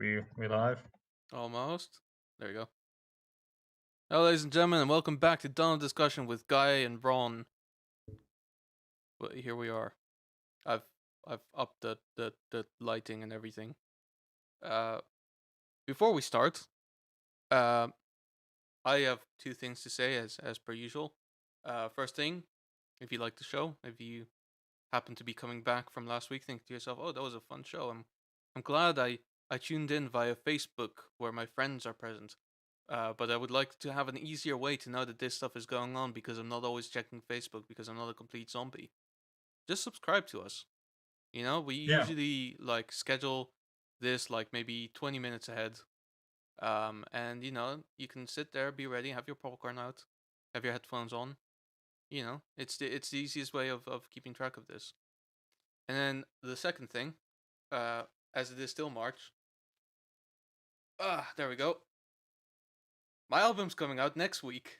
We live? Almost. There you go. Hello, ladies and gentlemen, and welcome back to Donald Discussion with Guy and Ron. But here we are. I've upped the lighting and everything. Uh, before we start, uh, I have two things to say as per usual. First thing, if you like the show, if you happen to be coming back from last week, think to yourself, "Oh, that was a fun show." I'm glad I tuned in via Facebook where my friends are present. But I would like to have an easier way to know that this stuff is going on because I'm not always checking Facebook because I'm not a complete zombie. Just subscribe to us. We Yeah. usually like schedule this like maybe 20 minutes ahead. And you can sit there, be ready, have your popcorn out, have your headphones on. It's the easiest way of keeping track of this. And then the second thing, uh, as it is still March. There we go. My album's coming out next week,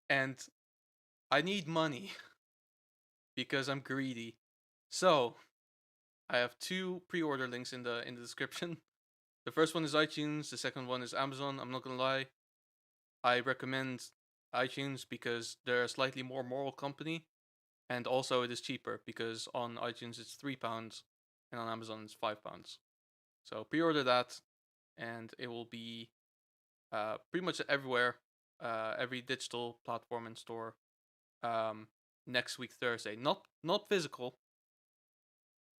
and I need money because I'm greedy. So I have two pre-order links in the description. The first one is iTunes. The second one is Amazon. I'm not gonna lie, I recommend iTunes because they're a slightly more moral company, and also it is cheaper because on iTunes it's £3 and on Amazon it's £5. So pre-order that, and it will be pretty much everywhere, every digital platform and store, um, next week Thursday. Not physical.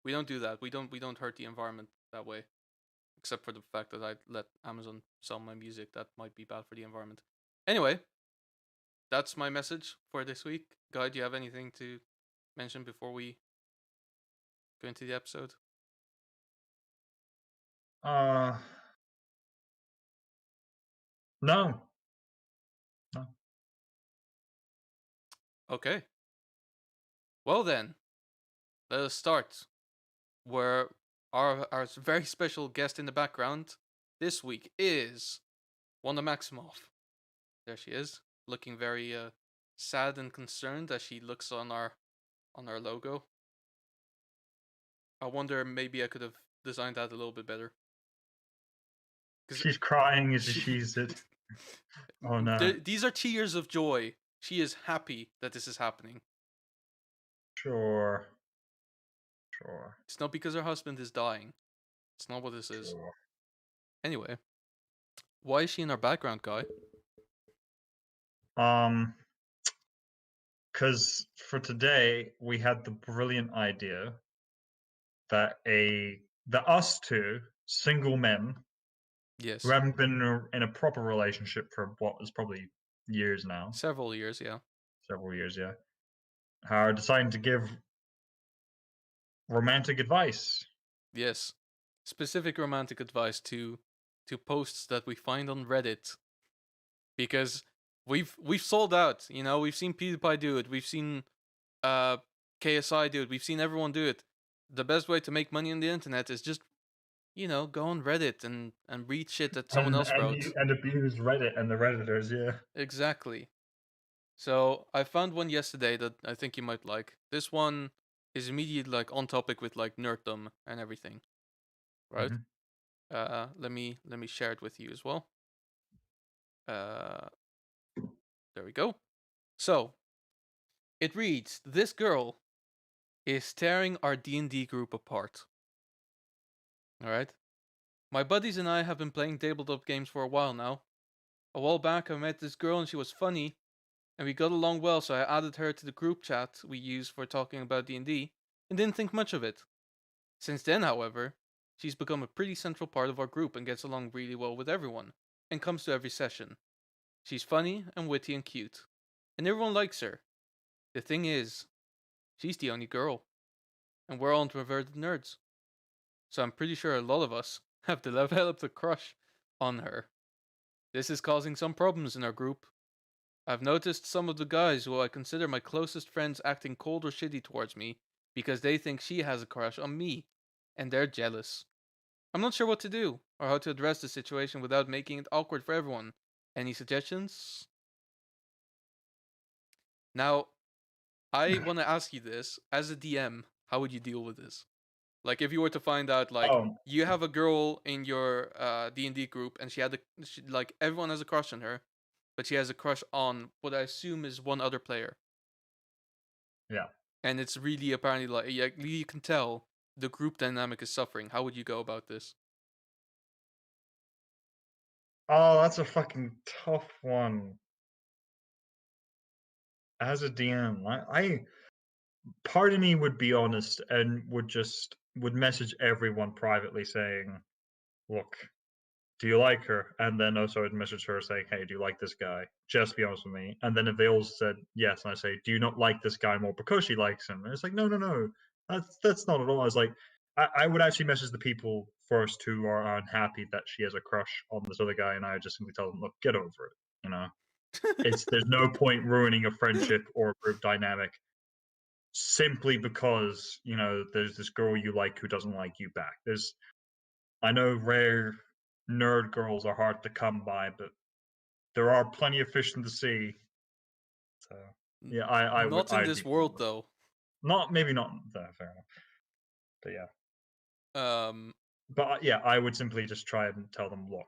We don't do that. We don't hurt the environment that way. Except for the fact that I let Amazon sell my music, that might be bad for the environment. Anyway, that's my message for this week. Guy, do you have anything to mention before we go into the episode? Uh, no. No. Okay. Well then, let us start. Where our very special guest in the background this week is Wanda Maximoff. There she is, looking very sad and concerned as she looks on our logo. I wonder maybe I could have designed that a little bit better. Because She's crying as she, she said, "Oh no." these are tears of joy. She is happy that this is happening. Sure. Sure. It's not because her husband is dying. It's not what this is. Sure. Anyway, why is she in our background, Guy? Um, because for today we had the brilliant idea that us two single men who Yes, haven't been in a proper relationship for what is probably years now, several years, yeah. several years, yeah, are deciding to give romantic advice. Yes. Specific romantic advice to posts that we find on Reddit, because we've sold out, we've seen PewDiePie do it, we've seen uh KSI do it, we've seen everyone do it. The best way to make money on the internet is just, go on Reddit and read shit that someone and else and wrote. and abuse Reddit and the redditors. Yeah, Exactly. So I found one yesterday that I think you might like. This one is immediately like on topic with like nerddom and everything, right? hmm Let me share it with you as well. Uh, there we go. So it reads: This girl is tearing our D&D group apart. All right. My buddies and I have been playing tabletop games for a while now. A while back, I met this girl and she was funny, and we got along well, so I added her to the group chat we use for talking about D&D, and didn't think much of it. Since then, however, she's become a pretty central part of our group and gets along really well with everyone, and comes to every session. She's funny and witty and cute, and everyone likes her. The thing is, she's the only girl, and we're all introverted nerds, so I'm pretty sure a lot of us have developed a crush on her. This is causing some problems in our group. I've noticed some of the guys who I consider my closest friends acting cold or shitty towards me because they think she has a crush on me, and they're jealous. I'm not sure what to do or how to address the situation without making it awkward for everyone. Any suggestions? Now, I want to ask you this as a DM, how would you deal with this? Like if you were to find out, like Oh, you have a girl in your D&D group, and like everyone has a crush on her, but she has a crush on what I assume is one other player, yeah. and it's really apparently like you can tell the group dynamic is suffering. How would you go about this? Oh, that's a fucking tough one. As a DM, part of me would be honest and would message everyone privately saying, "Look, do you like her?" And then also I'd message her saying, "Hey, do you like this guy? Just be honest with me." And then if they all said yes, and I say, "Do you not like this guy more because she likes him?" And it's like, no, no, no, that's not at all. I was like, I would actually message the people first who are unhappy that she has a crush on this other guy, and I would just simply tell them, "Look, get over it." You know, there's no point ruining a friendship or a group dynamic simply because there's this girl you like who doesn't like you back. I know rare nerd girls are hard to come by, but there are plenty of fish in the sea. So yeah, Not in I'd this be world though. not maybe not there, fair enough. But yeah. Um, But yeah, I would simply just try and tell them, look,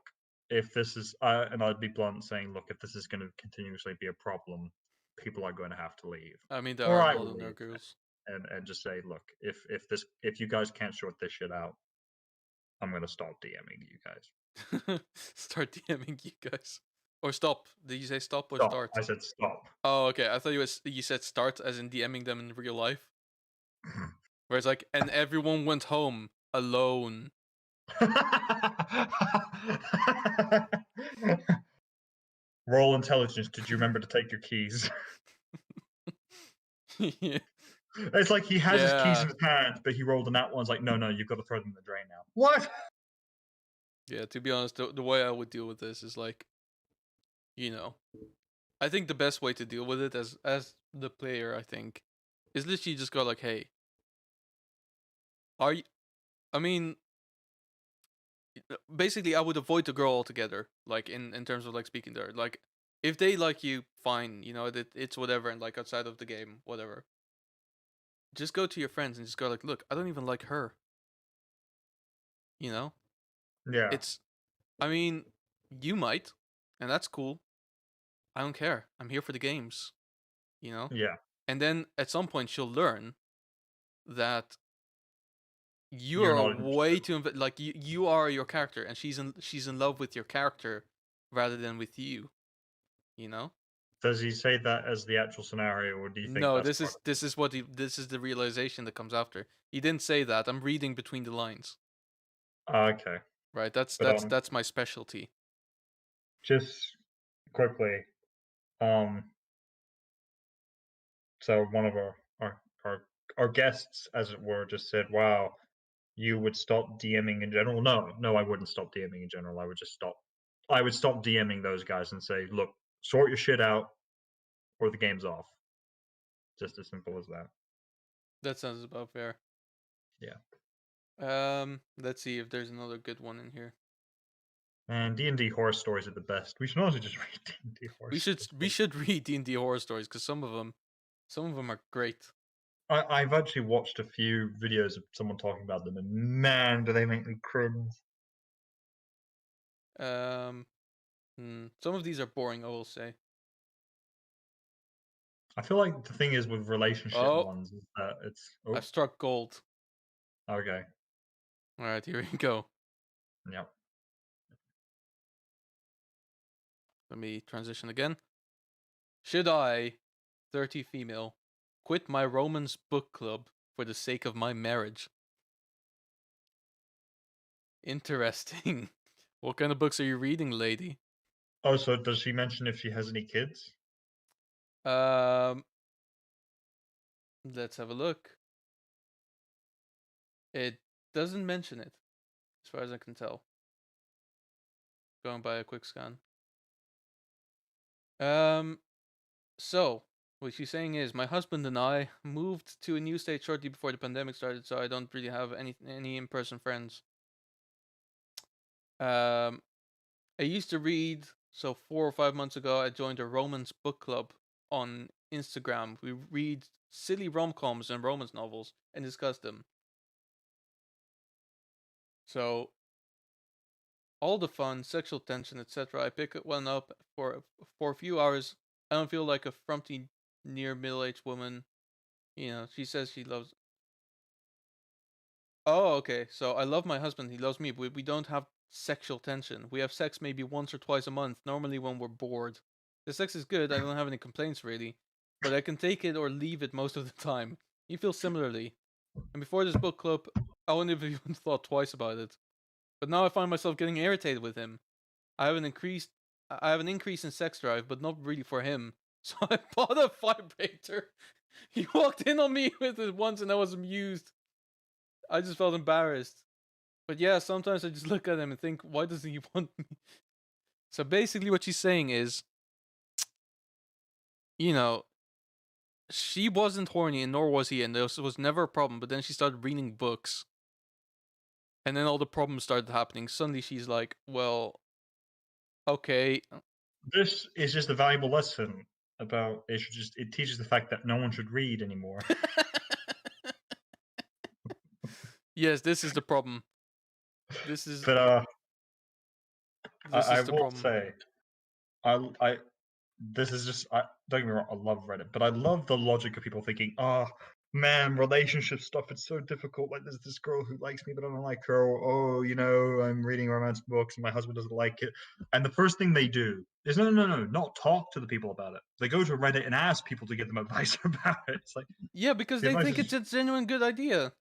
if this is and I'd be blunt saying, look, if this is going to continuously be a problem, people are going to have to leave. I mean, there Or are a I lot will of nerd leave girls. and just say, look, if you guys can't sort this shit out, I'm gonna stop DMing you guys. Start DMing you guys, or stop. Did you say stop or Stop. start? I said stop. Oh, okay. I thought you said start as in DMing them in real life. Where it's like, and everyone went home alone. Roll intelligence. Did you remember to take your keys? Yeah. It's like he has his keys Yeah. in his hand, but he rolled a nat one. It's like, no, no, you've got to throw them in the drain now. What? Yeah, to be honest, the way I would deal with this is like, you know, I think the best way to deal with it as the player, I think, is literally just go like, hey, are you? I mean, basically, I would avoid the girl altogether. Like in terms of like speaking to her, like if they like you, fine, it's whatever, and like outside of the game, whatever. Just go to your friends and just go like, look, I don't even like her. You know, Yeah, it's. I mean, you might, and that's cool. I don't care. I'm here for the games. You know, yeah, and then at some point she'll learn that you're you're not way interested. too like you are your character, and she's in love with your character rather than with you. You know. Does he say that as the actual scenario, or do you think No, that's this part is this is what this is the realization that comes after. He didn't say that. I'm reading between the lines. of it? Okay, Right? That's but that's that's my specialty. just quickly, um, so one of our guests, as it were, just said, "Wow, you would stop DMing in general." No, no, I wouldn't stop DMing in general. I would stop DMing those guys and say, "Look, sort your shit out, or the game's off." Just as simple as that. That sounds about fair. Yeah. Let's see if there's another good one in here. And D&D horror stories are the best. We should also just read D&D horror We should stories. we should read D&D horror stories because some of them are great. I've actually watched a few videos of someone talking about them, and man, do they make me cringe. Um, some of these are boring, I will say. I feel like the thing is with relationship Oh, ones is that it's I oh struck gold. okay All right, here we go. yeah. Let me transition again. Should I, 30 female, quit my romance book club for the sake of my marriage? Interesting. What kind of books are you reading, lady? Oh, so does she mention if she has any kids? Um, let's have a look. It doesn't mention it, as far as I can tell. Going by a quick scan. Um, so what she's saying is, my husband and I moved to a new state shortly before the pandemic started, so I don't really have any in-person friends. Um, I used to read, so 4 or 5 months ago, I joined a romance book club on Instagram. We read silly rom-coms and romance novels and discuss them. So all the fun, sexual tension, etc. I pick one up for a few hours. I don't feel like a frumpy, near middle-aged woman. She says she loves. Oh, okay. So I love my husband. He loves me. But we don't have sexual tension. We have sex maybe once or twice a month. Normally when we're bored. The sex is good. I don't have any complaints really, but I can take it or leave it most of the time. He feels similarly. And before this book club, I wouldn't have even thought twice about it. But now I find myself getting irritated with him. I have an increase in sex drive, but not really for him. So I bought a vibrator. He walked in on me with it once and I was amused. I just felt embarrassed. But yeah, sometimes I just look at him and think, why doesn't he want me? So basically what she's saying is, you know, she wasn't horny and nor was he, and this was never a problem, but then she started reading books. And then all the problems started happening. Suddenly she's like, well, okay. This is just a valuable lesson about it teaches the fact that no one should read anymore. Yes, this is the problem. This is But this I is the will problem. say, I this is just don't get me wrong, I love Reddit, but I love the logic of people thinking, oh man, relationship stuff, it's so difficult. Like there's this girl who likes me, but I don't like her. Or, oh, I'm reading romance books and my husband doesn't like it. And the first thing they do is no, not talk to the people about it. They go to Reddit and ask people to give them advice about it. It's like Yeah, because the they advice think is, it's a genuine good idea.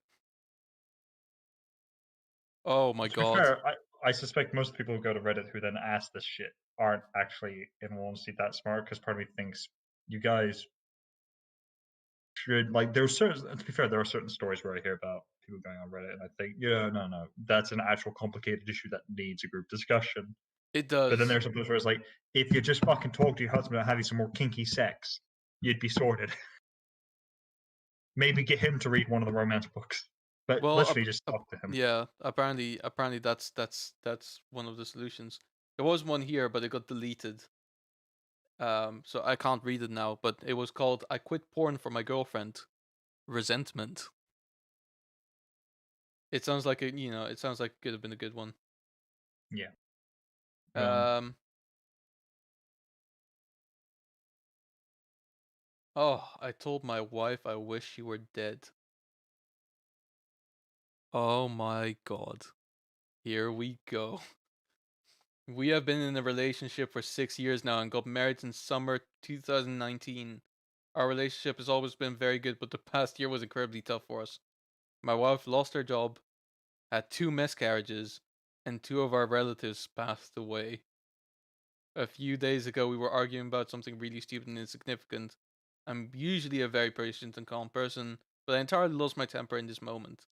Oh my to be god. fair, I suspect most people who go to Reddit who then ask this shit aren't actually, in all honesty, that smart, because part of me thinks you guys should, like, there's certain, to be fair, there are certain stories where I hear about people going on Reddit and I think, yeah, no, that's an actual complicated issue that needs a group discussion. It But then does. there's some places where it's like, if you just fucking talk to your husband about having some more kinky sex, you'd be sorted. Maybe get him to read one of the romance books, but Well, literally just talk to him. yeah, apparently that's one of the solutions. There was one here, but it got deleted. So I can't read it now, but it was called "I quit porn for my girlfriend." Resentment. It sounds like it sounds like it could have been a good one. Yeah. Um, Um. Oh, I told my wife I wish she were dead. Oh my god. Here we go. We have been in a relationship for 6 years now and got married in summer 2019. Our relationship has always been very good, but the past year was incredibly tough for us. My wife lost her job, had 2 miscarriages, and 2 of our relatives passed away. A few days ago, we were arguing about something really stupid and insignificant. I'm usually a very patient and calm person, but I entirely lost my temper in this moment.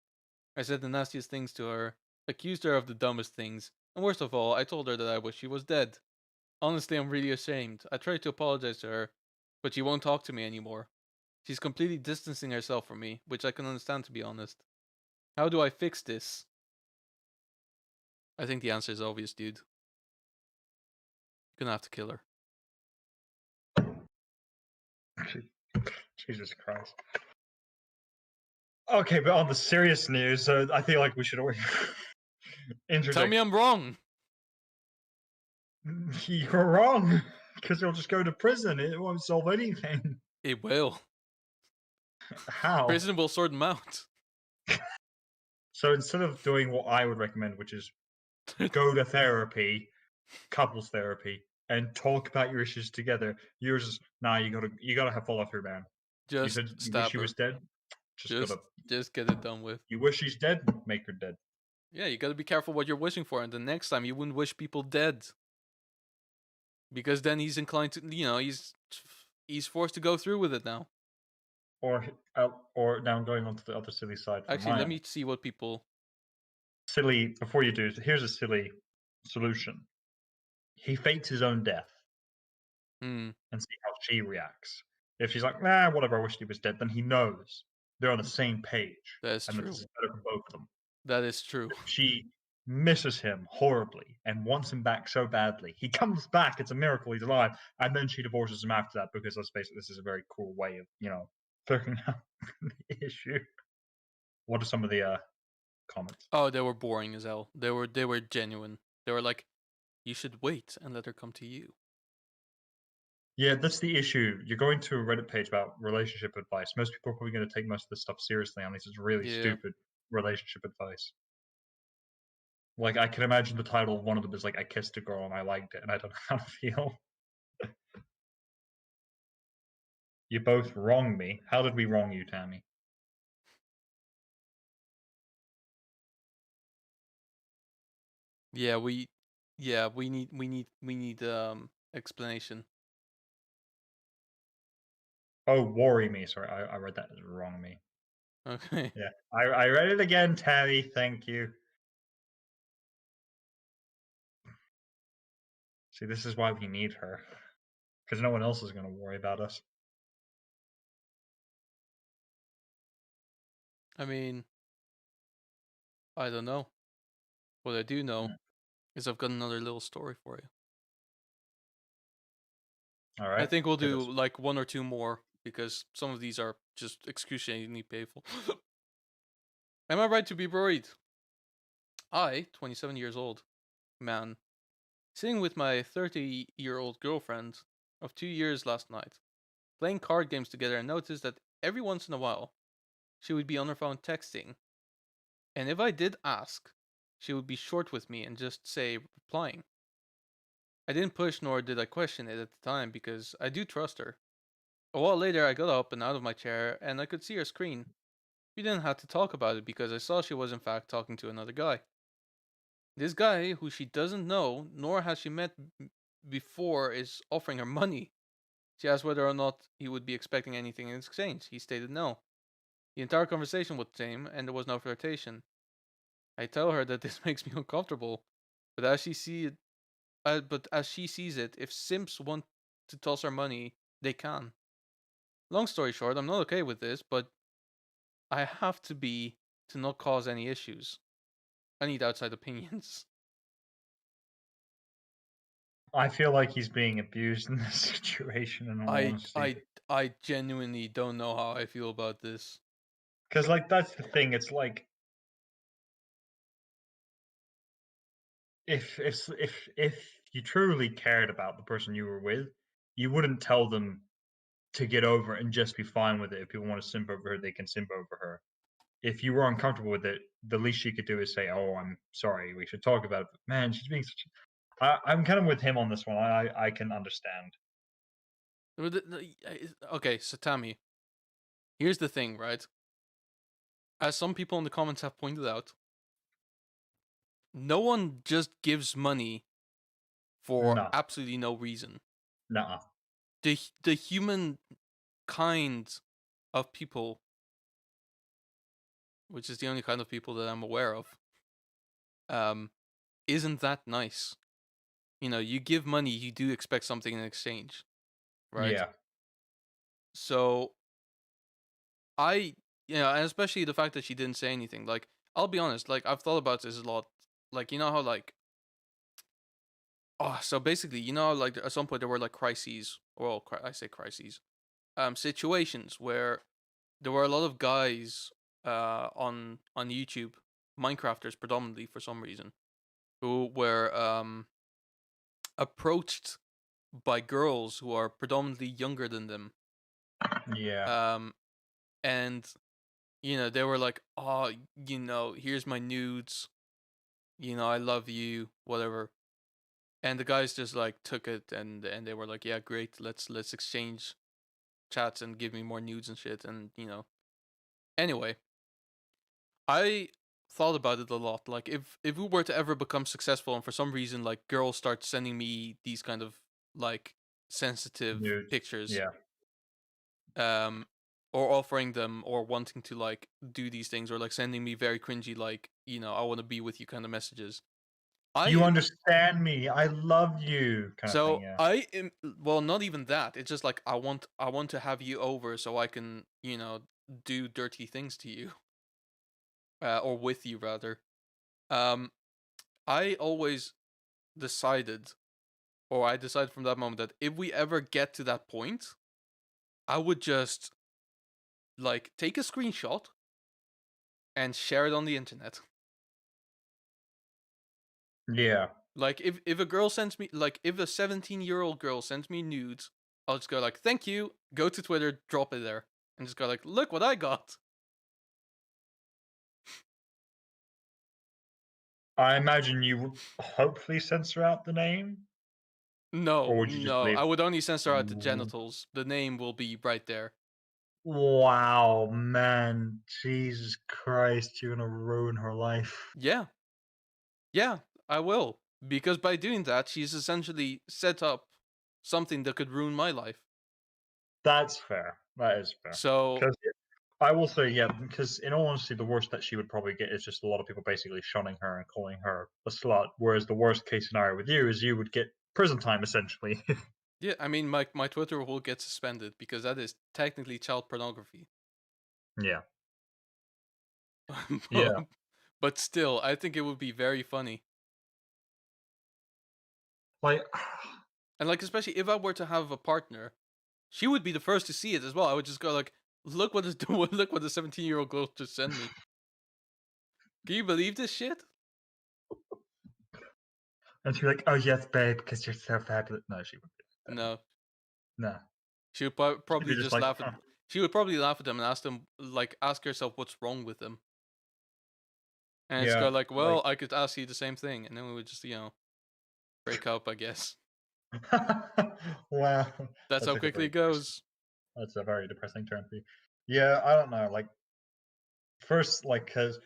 I said the nastiest things to her, accused her of the dumbest things, and worst of all, I told her that I wish she was dead. Honestly, I'm really ashamed. I tried to apologize to her, but she won't talk to me anymore. She's completely distancing herself from me, which I can understand, to be honest. How do I fix this? I think the answer is obvious, dude. You're gonna have to kill her. Jesus Christ. Okay, but on the serious news, I feel like we should always Tell me interject. I'm wrong! You're wrong, because you'll just go to prison. It won't solve anything. It will. How? Prison will sort them out. So instead of doing what I would recommend, which is go to therapy, couples therapy, and talk about your issues together, you're just nah. You gotta have follow through, man. You said Just you wish stab she was her. dead. Just gotta. Just get it done with. You wish she's dead. Make her dead. Yeah, you gotta be careful what you're wishing for, and the next time you wouldn't wish people dead. Because then he's inclined to, he's forced to go through with it now. Or now going on to the other silly side from Actually, let mine. me see what people. Silly. Before you do, here's a silly solution. He fakes his own death Hmm, and see how she reacts. If she's like, nah, whatever, I wish he was dead, then he knows they're on the same page that is and that this true. is better for both of them. That is true. If she misses him horribly and wants him back so badly, he comes back, it's a miracle he's alive, and then she divorces him after that because let's face it, this is a very cool way of, figuring out the issue. What are some of the comments. Oh, they were boring as hell. They were genuine. They were like, you should wait and let her come to you. Yeah, that's the issue. You're going to a Reddit page about relationship advice. Most people are probably going to take most of this stuff seriously, unless it's really Yeah. stupid relationship advice. Like, I can imagine the title of one of them is like, "I kissed a girl and I liked it, and I don't know how to feel." You both wronged me. How did we wrong you, Tammy? Yeah, we need explanation. Oh, worry me. Sorry, I read that as wrong me. Okay. Yeah, I read it again, Tammy. Thank you. See, this is why we need her, because no one else is going to worry about us. I mean, I don't know. What I do know Mm. is I've got another little story for you. All I right, think we'll hit do us. like one or two more because some of these are just excruciatingly painful. Am I right to be worried? I, 27 years old, man, sitting with my 30-year-old girlfriend of 2 years last night, playing card games together, and noticed that every once in a while she would be on her phone texting. And if I did ask, she would be short with me and just say replying. I didn't push nor did I question it at the time because I do trust her. A while later, I got up and out of my chair and I could see her screen. We didn't have to talk about it because I saw she was in fact talking to another guy. This guy, who she doesn't know nor has she met before, is offering her money. She asked whether or not he would be expecting anything in exchange. He stated no. The entire conversation was tame and there was no flirtation. I tell her that this makes me uncomfortable, but as she sees it, if simps want to toss her money, they can. Long story short, I'm not okay with this, but I have to be to not cause any issues. I need outside opinions. I feel like he's being abused in this situation, in all I honesty. I I genuinely don't know how I feel about this. Because, like, that's the thing. It's like if you truly cared about the person you were with, you wouldn't tell them to get over it and just be fine with it. If people want to simp over her, they can simp over her. If you were uncomfortable with it, the least she could do is say, "Oh, I'm sorry. We should talk about it." But man, she's being such. I'm kind of with him on this one. I can understand. Okay, so Tammy, here's the thing, right? As some people in the comments have pointed out, no one just gives money for No, absolutely no reason. nah. The human kind of people, which is the only kind of people that I'm aware of, um, isn't that nice. You know, you give money, you do expect something in exchange, right? Yeah, So I, and especially the fact that she didn't say anything. Like, I'll be honest, like I've thought about this a lot. Like, you know how like, oh, so basically, like at some point there were like crises. Well, I say crises. Situations where there were a lot of guys, on YouTube, Minecrafters predominantly for some reason, who were approached by girls who are predominantly younger than them. yeah. Um, and they were like, "Oh, here's my nudes. I love you, whatever." And the guys just like took it and they were like, "Yeah, great. Let's exchange chats and give me more nudes and shit." And anyway, I thought about it a lot. Like, if we were to ever become successful and for some reason like girls start sending me these kind of like sensitive Nudes. pictures, Yeah. um or offering them or wanting to like do these things or like sending me very cringy like, I want to be with you kind of messages. I You am understand me. I love you, kind of thing. so Yeah. I am well, not even that. It's just like I want to have you over so I can, do dirty things to you, or with you rather. Um I always decided, or I decided from that moment, that if we ever get to that point, I would just like take a screenshot and share it on the internet. Yeah. Like if a girl sends me like if a 17-year-old girl sends me nudes, I'll just go like, "Thank you." Go to Twitter, drop it there, and just go like, "Look what I got." I imagine you would hopefully censor out the name, or No, would you just no, leave? I would only censor out the W- genitals. The name will be right there. Wow, man, Jesus Christ, you're gonna ruin her life. Yeah, yeah, I will. Because by doing that, she's essentially set up something that could ruin my life. That's fair. That is fair. So Because I will say, yeah, because in all honesty, the worst that she would probably get is just a lot of people basically shunning her and calling her a slut. Whereas the worst case scenario with you is you would get prison time essentially. yeah, I mean, my Twitter will get suspended because that is technically child pornography. Yeah. but, Yeah. but still, I think it would be very funny. Like, And like especially if I were to have a partner, she would be the first to see it as well. I would just go like, "Look what is doing! Look what the 17-year-old girl just sent me." Can you believe this shit? and she'd be like, "Oh yes, babe, because you're so fabulous." No, she wouldn't. No, No, she would she'd be probably just just like, laugh at. huh. She would probably laugh at them and ask them like, ask herself what's wrong with them, and it's go Yeah, like, like, "Well, I could ask you the same thing," and then we would just break up. I guess wow, that's that how took a quickly very it goes. that's a very depressing turn for you. Yeah, I don't know. Like, first, like, because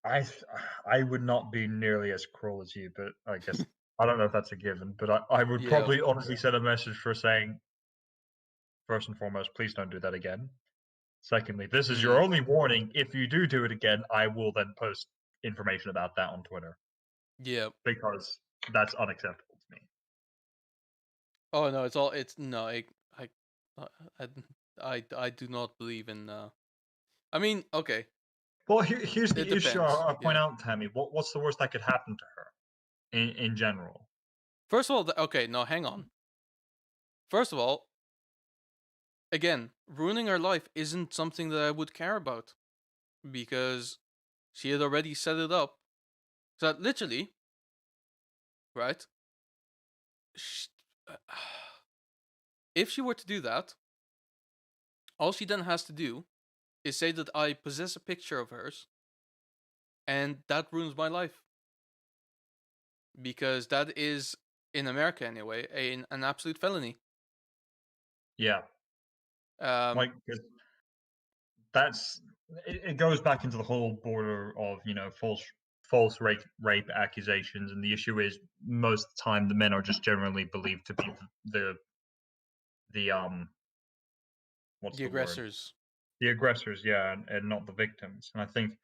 I th- I would not be nearly as cruel as you, but I guess I don't know if that's a given. But I would Yeah. probably honestly send a message for saying, first and foremost, please don't do that again. Secondly, this is your Mm. only warning. If you do it again, I will then post information about that on Twitter Yeah. because that's unacceptable to me. Oh no, it's all. It's no. I, uh, I, I do not believe in. I mean, okay, Well, here's it the issue depends. I'll point Yeah. out, Tammy. What's the worst that could happen to her in general? First of all, okay, no, hang on. First of all, again, ruining her life isn't something that I would care about because she had already set it up. So that literally, right? sh- uh, if she were to do that, all she then has to do is say that I possess a picture of hers, and that ruins my life because that is, in America anyway, an absolute felony. Yeah, Um, like 'cause that's it goes back into the whole border of false rape accusations, and the issue is most of the time the men are just generally believed to be the what's the the word, aggressors. the aggressors, yeah, and not the victims. And I think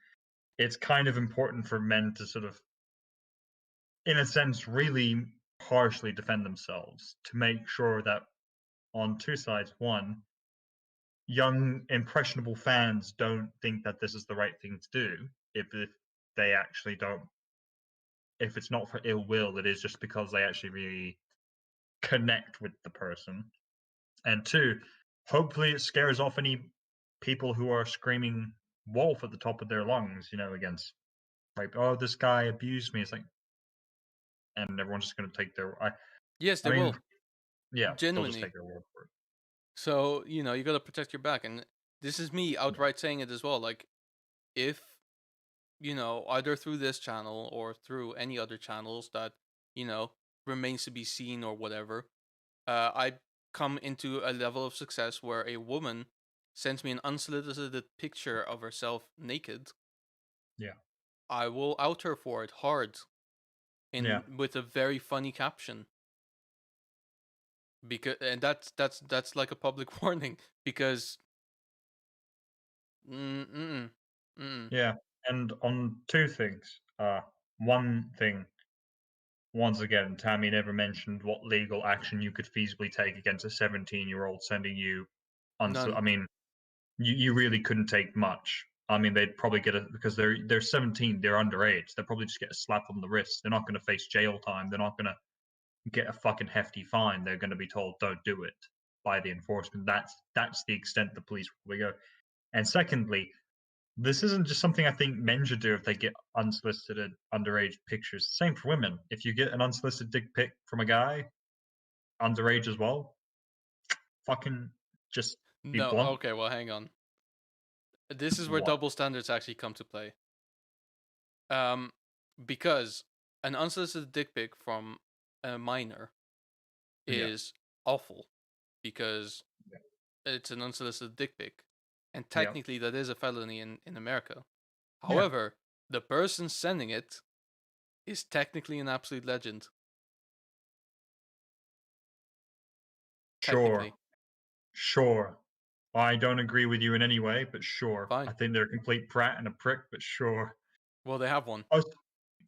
it's kind of important for men to sort of, in a sense, really harshly defend themselves to make sure that on two sides, one, young impressionable fans don't think that this is the right thing to do if they actually don't, if it's not for ill will, it is just because they actually really connect with the person. And two, hopefully it scares off any people who are screaming wolf at the top of their lungs, against, like, oh, this guy abused me. It's like, and everyone's just going to take their, Yes, I they mean, will yeah, they'll just genuinely. take their word for it. So you got to protect your back, and this is me Yeah, outright saying it as well. Like if either through this channel or through any other channels that you know remains to be seen or whatever, I come into a level of success where a woman sends me an unsolicited picture of herself naked, yeah, I will out her for it hard yeah, in with a very funny caption. Because and that's like a public warning because mm, mm, mm, yeah. And on two things, one thing, once again, Tammy never mentioned what legal action you could feasibly take against a 17-year-old sending you I none. mean, you really couldn't take much. I mean, they'd probably get a because they're 17, they're underage. They'll probably just get a slap on the wrist. They're not going to face jail time. They're not going to get a fucking hefty fine. They're going to be told don't do it by the enforcement. That's the extent the police will go. And secondly, this isn't just something I think men should do if they get unsolicited underage pictures. Same for women. If you get an unsolicited dick pic from a guy, underage as well, fucking just be No, blunt. okay, well, hang on. This is where What? double standards actually come to play. Um, because an unsolicited dick pic from a minor Yeah. is awful because it's an unsolicited dick pic, and Yeah. technically that is a felony in America. Yeah. However, the person sending it is technically an absolute legend. Sure. Technically, Sure. I don't agree with you in any way, but sure. fine. I think they're a complete prat and a prick, but sure. Well, they have one. Oh,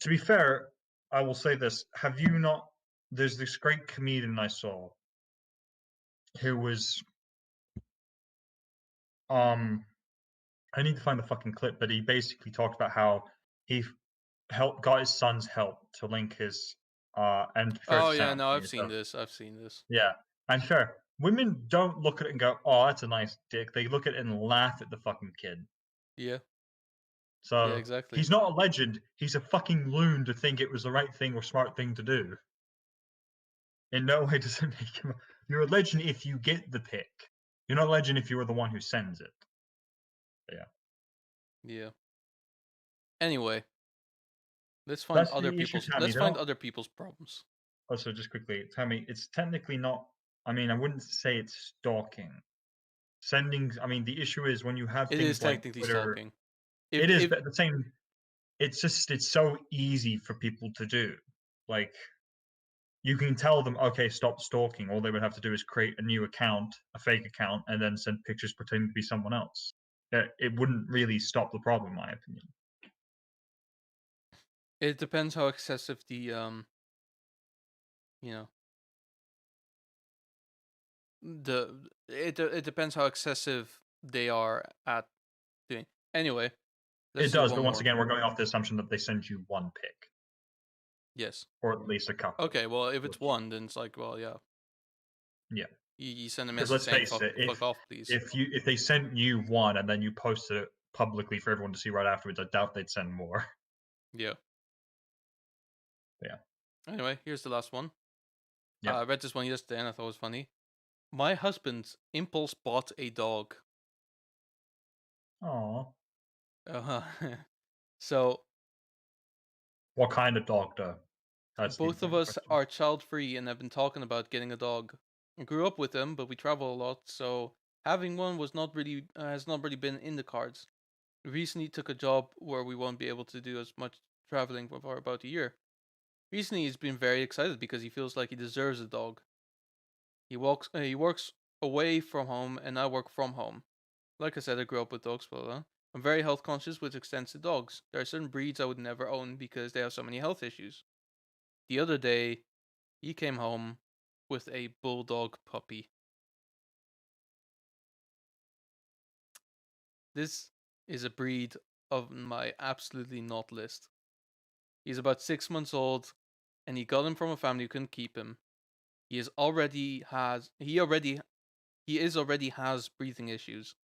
to be fair, I will say this. Have you not there's this great comedian I saw who was um I need to find the fucking clip, but he basically talked about how he got his son's help to link his and to be fair, Oh it's yeah, sound no, I've funny, seen so this. I've seen this. yeah. And fair. Women don't look at it and go, "Oh, that's a nice dick." They look at it and laugh at the fucking kid. Yeah, yeah, So exactly. he's not a legend. He's a fucking loon to think it was the right thing or smart thing to do. In no way does it make him. You're a legend if you get the pick. You're not a legend if you are the one who sends it. But yeah, Yeah. Anyway, that's the issue, Tammy. let's They find don't. other people's problems. Also, just quickly, Tammy, it's technically not. I mean, I wouldn't say it's stalking. Sending. I mean, the issue is when you have It is things like technically Twitter. stalking. It is, If but at the same, it's so easy for people to do. Like you can tell them, okay, stop stalking. All they would have to do is create a new account, a fake account, and then send pictures pretending to be someone else. It wouldn't really stop the problem, in my opinion. it depends how excessive the you know, it depends how excessive they are at doing. Anyway, let's It do does, one but once more. again, we're going off the assumption that they send you one pic, Yes. or at least a couple. Okay, well, if it's Which, one, then it's like, well, yeah. yeah, You send a because message let's saying face it, fuck off, please. if they sent you one and then you posted it publicly for everyone to see right afterwards, I doubt they'd send more. Yeah. Yeah, Anyway, here's the last one. yeah. I read this one yesterday and I thought it was funny. My husband impulse bought a dog. Oh, Uh-huh. So what kind of dog, though? That's the both of important us question. are child free and have been talking about getting a dog. I grew up with them, but we travel a lot, so having one was not really has not really been in the cards. We recently took a job where we won't be able to do as much traveling for about a year. Recently, he's been very excited because he feels like he deserves a dog. He works away from home, and I work from home. Like I said, I grew up with dogs, blah, blah, blah. I'm very health conscious, which extends to dogs. There are certain breeds I would never own because they have so many health issues. The other day, he came home with a bulldog puppy. This is a breed of my absolutely not list. He's about 6 months old, and he got him from a family who couldn't keep him. He is already has breathing issues.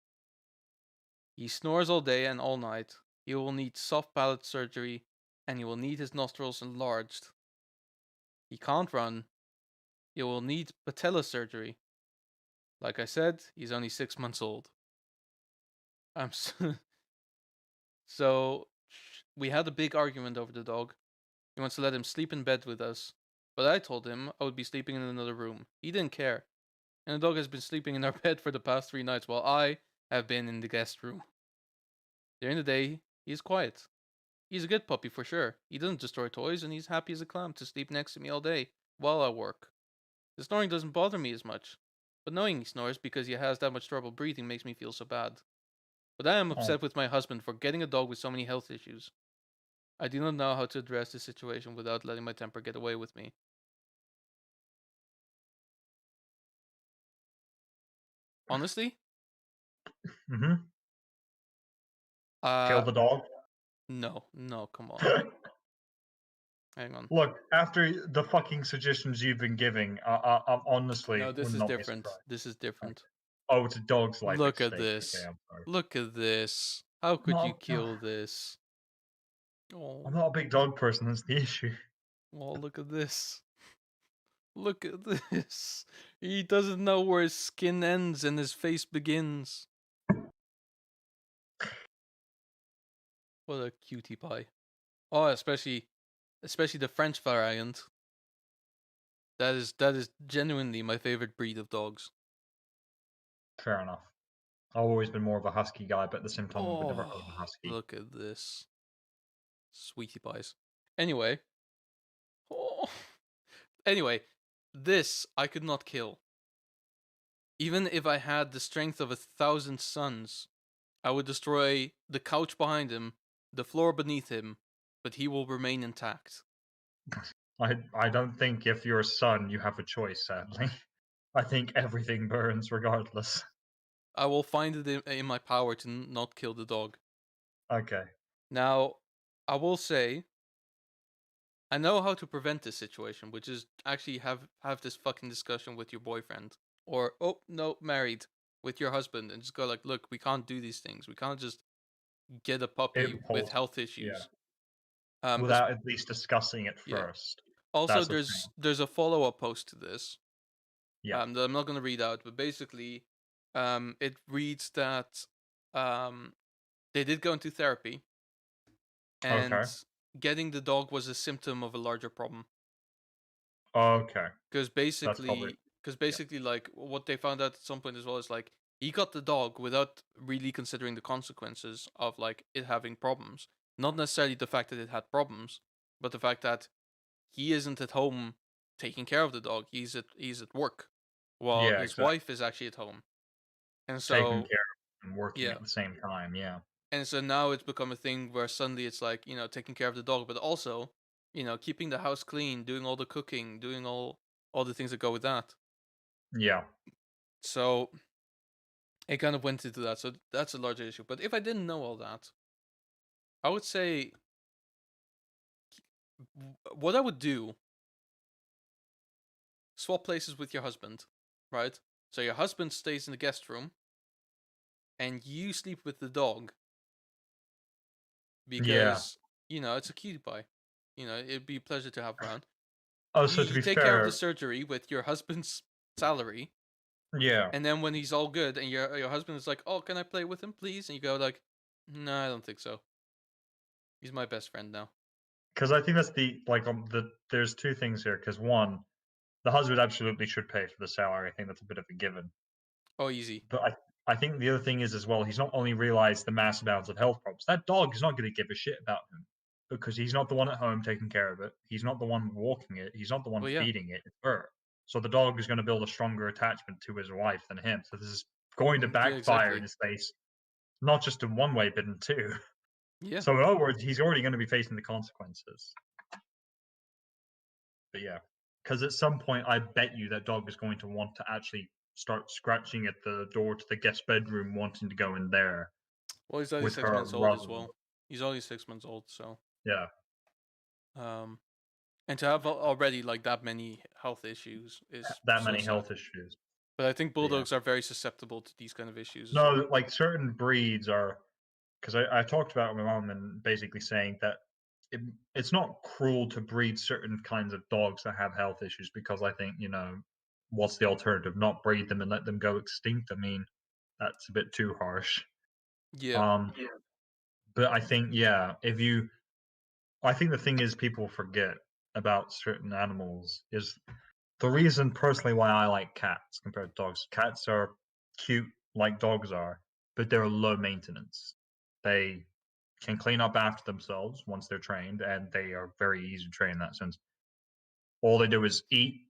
He snores all day and all night. He will need soft palate surgery, and he will need his nostrils enlarged. He can't run. He will need patella surgery. Like I said, he's only 6 months old. I'm so we had a big argument over the dog. He wants to let him sleep in bed with us, but I told him I would be sleeping in another room. He didn't care, and the dog has been sleeping in our bed for the past 3 nights while I have been in the guest room. During the day, he's quiet. He's a good puppy for sure. He doesn't destroy toys, and he's happy as a clam to sleep next to me all day while I work. The snoring doesn't bother me as much, but knowing he snores because he has that much trouble breathing makes me feel so bad. But I am Oh, upset with my husband for getting a dog with so many health issues. I do not know how to address this situation without letting my temper get away with me. Honestly, mm-hmm. Kill uh, the dog. no, come on. Hang on. Look, after the fucking suggestions you've been giving, I honestly No, this would is not be different. surprised. This is Okay. different. Oh, it's a dog's life at Look at stake. Okay, this. I'm sorry. Look at this. How could you Not, kill this? I'm Oh, not a big dog person. That's the issue. oh, look at this. Look at this. He doesn't know where his skin ends and his face begins. What a cutie pie. Oh, especially the French variant. That is genuinely my favorite breed of dogs. Fair enough. I've always been more of a husky guy, but at the same time, I would never Oh, own a husky. look at this. Sweetie pies. Anyway. Oh. Anyway, this I could not kill. Even if I had the strength of 1,000 suns, I would destroy the couch behind him, the floor beneath him, but he will remain intact. I don't think if you're a son, you have a choice. Sadly, I think everything burns regardless. I will find it in my power to not kill the dog. Okay. Now, I will say, I know how to prevent this situation, which is actually have this fucking discussion with your boyfriend, or oh no, married with your husband, and just go like, look, we can't do these things. We can't just get a puppy with Impulse. health Yeah. issues. As Without at least discussing it yeah. first. Also, That's the there's thing. there's a follow up post to this. Yeah. That I'm not gonna read out, but basically, it reads that um they did go into therapy, Okay. and getting the dog was a symptom of a larger problem. Okay. Because That's probably basically, because yeah. basically, like what they found out at some point as well is like he got the dog without really considering the consequences of like it having problems. Not necessarily the fact that it had problems, but the fact that he isn't at home taking care of the dog. He's at work, while Yeah, his exactly. wife is actually at home. And Taking so care of and working yeah, at the same time. Yeah. and so now it's become a thing where suddenly it's like taking care of the dog, but also keeping the house clean, doing all the cooking, doing all the things that go with that. Yeah. So it kind of went into that. So that's a larger issue. But if I didn't know all that, I would say what I would do: swap places with your husband, right? So your husband stays in the guest room, and you sleep with the dog Yeah. because it's a cutie pie. It'd be a pleasure to have around. Oh, You so to you be take care of the fair, surgery with your husband's salary, yeah. and then when he's all good, and your husband is like, "Oh, can I play with him, please?" and you go like, "No, I don't think so. He's my best friend now." Because I think that's there's two things here. Because one, the husband absolutely should pay for the salary. I think that's a bit of a given. Oh, easy. But I think the other thing is as well, he's not only realized the mass amounts of health problems. That dog is not going to give a shit about him because he's not the one at home taking care of it. He's not the one walking it. He's not the one Well, yeah, feeding it. It's her. So the dog is going to build a stronger attachment to his wife than him. So this is going to yeah, backfire in exactly. his face, not just in one way, but in two. Yeah. So in other words, he's already going to be facing the consequences. But yeah, because at some point, I bet you that dog is going to want to actually start scratching at the door to the guest bedroom, wanting to go in there Well, he's only with 6 months her old rather as than well. He's only 6 months old, so yeah, um, and to have already like that many health issues is that so many sad. health issues. But I think But yeah, bulldogs are very susceptible to these kind of issues as well. no, like certain breeds are because I talked about it with my mom and basically saying that it, it's not cruel to breed certain kinds of dogs that have health issues because I think what's the alternative? Not breed them and let them go extinct. I mean, that's a bit too harsh. Yeah. Um, but I think yeah, if you I think the thing is people forget about certain animals is the reason personally why I like cats compared to dogs. Cats are cute like dogs are, but they're low maintenance. They can clean up after themselves once they're trained, and they are very easy to train in that sense. All they do is eat,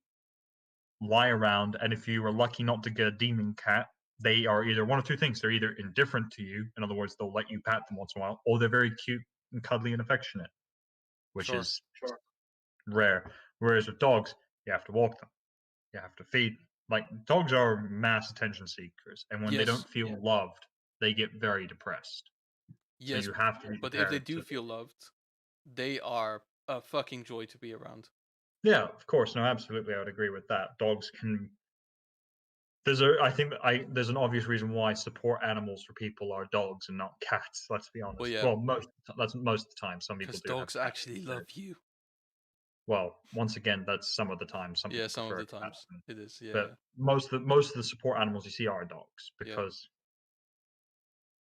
lie around, and if you are lucky not to get a demon cat, they are either one of two things. They're either indifferent to you, in other words, they'll let you pat them once in a while, or they're very cute and cuddly and affectionate, which Sure. is rare. Whereas with dogs, you have to walk them, you have to feed them. Like dogs are mass attention seekers, and when they Yes. don't feel loved, they get very depressed. So Yes. you have to be But if they prepared do to. feel loved, they are a fucking joy to be around. Yeah, of course. No, absolutely. I would agree with that. Dogs can I think there's an obvious reason why support animals for people are dogs and not cats. Let's be Well, honest. yeah, Well, that's most of the time. Some people because do have dogs cats actually instead. love you. Well, once again, that's some of the time. Some Yeah, people some of prefer the cats, times it is. Yeah, but yeah, most of the support animals you see are dogs yeah, because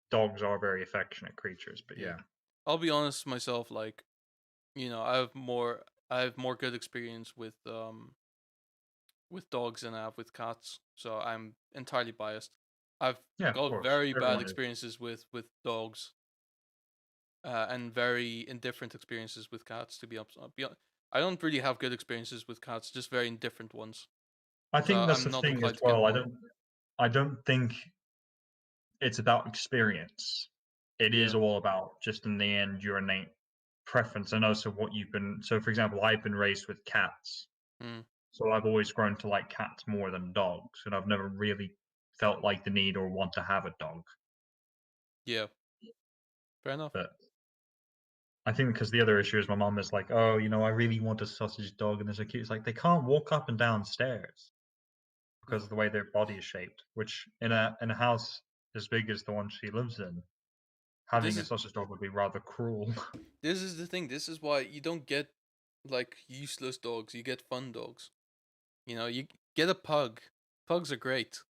dogs are very affectionate creatures. But yeah. yeah, I'll be honest myself. Like, I have more good experience with dogs than I have with cats. So I'm entirely biased. I've yeah, of got course, very bad everyone is. experiences with dogs, and very indifferent experiences with cats. To be honest, I don't really have good experiences with cats, just very indifferent ones. I So think that's the I'm not thing as inclined to get well. them all. I don't think it's about experience. It is Yeah. all about just in the end your innate preference and also what you've been. So, for example, I've been raised with cats, Mm. so I've always grown to like cats more than dogs, and I've never really felt like the need or want to have a dog. Yeah. Fair enough. But I think because the other issue is my mom is like, oh, I really want a sausage dog, and there's a cute. It's like they can't walk up and down stairs because No. of the way their body is shaped. Which in a house as big as the one she lives in, But this having a is sausage dog would be rather cruel. this is the thing. This is why you don't get like useless dogs. You get fun dogs. You get a pug. Pugs are great.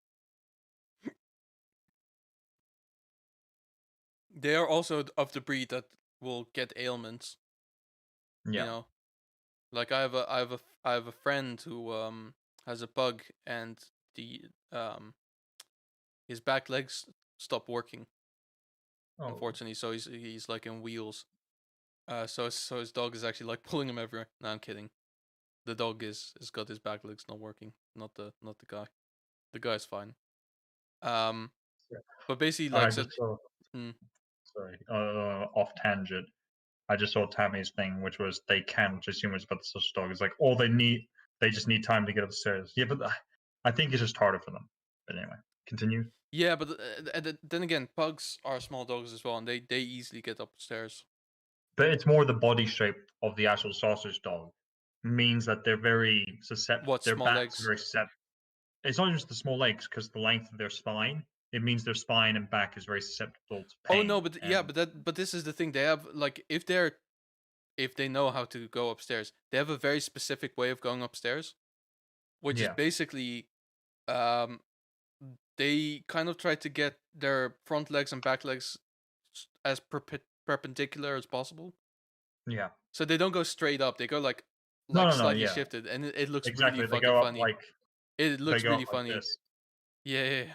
They are also of the breed that will get ailments. You Yeah. know, like I have a friend who has a pug, and the his back legs stop working, Oh, unfortunately. So he's like in wheels. So his dog is actually like pulling him everywhere. No, I'm kidding. The dog is got his back legs not working. Not the guy. The guy's fine. Um, yeah. but basically, I like just said, saw. mm, Sorry, off tangent. I just saw Tammy's thing, which was they can, which I assume was about the sausage dog. It's like all they just need time to get upstairs. Yeah, but I think it's just harder for them. But anyway, continue. yeah, but then again, pugs are small dogs as well, and they easily get upstairs. But it's more the body shape of the actual sausage dog means that they're very susceptible. What, Their small backs are legs? very susceptible. It's not just the small legs because the length of their spine. It means their spine and back is very susceptible to Oh no, pain. but yeah, And but this is the thing. They have like if they know how to go upstairs, they have a very specific way of going upstairs, which is yeah, basically um they kind of try to get their front legs and back legs as perpendicular as possible. yeah. So they don't go straight up. They go No, like no, no. slightly Yeah, shifted, and it looks really exactly. fucking funny. They go up Really like funny. this. Yeah, yeah, yeah.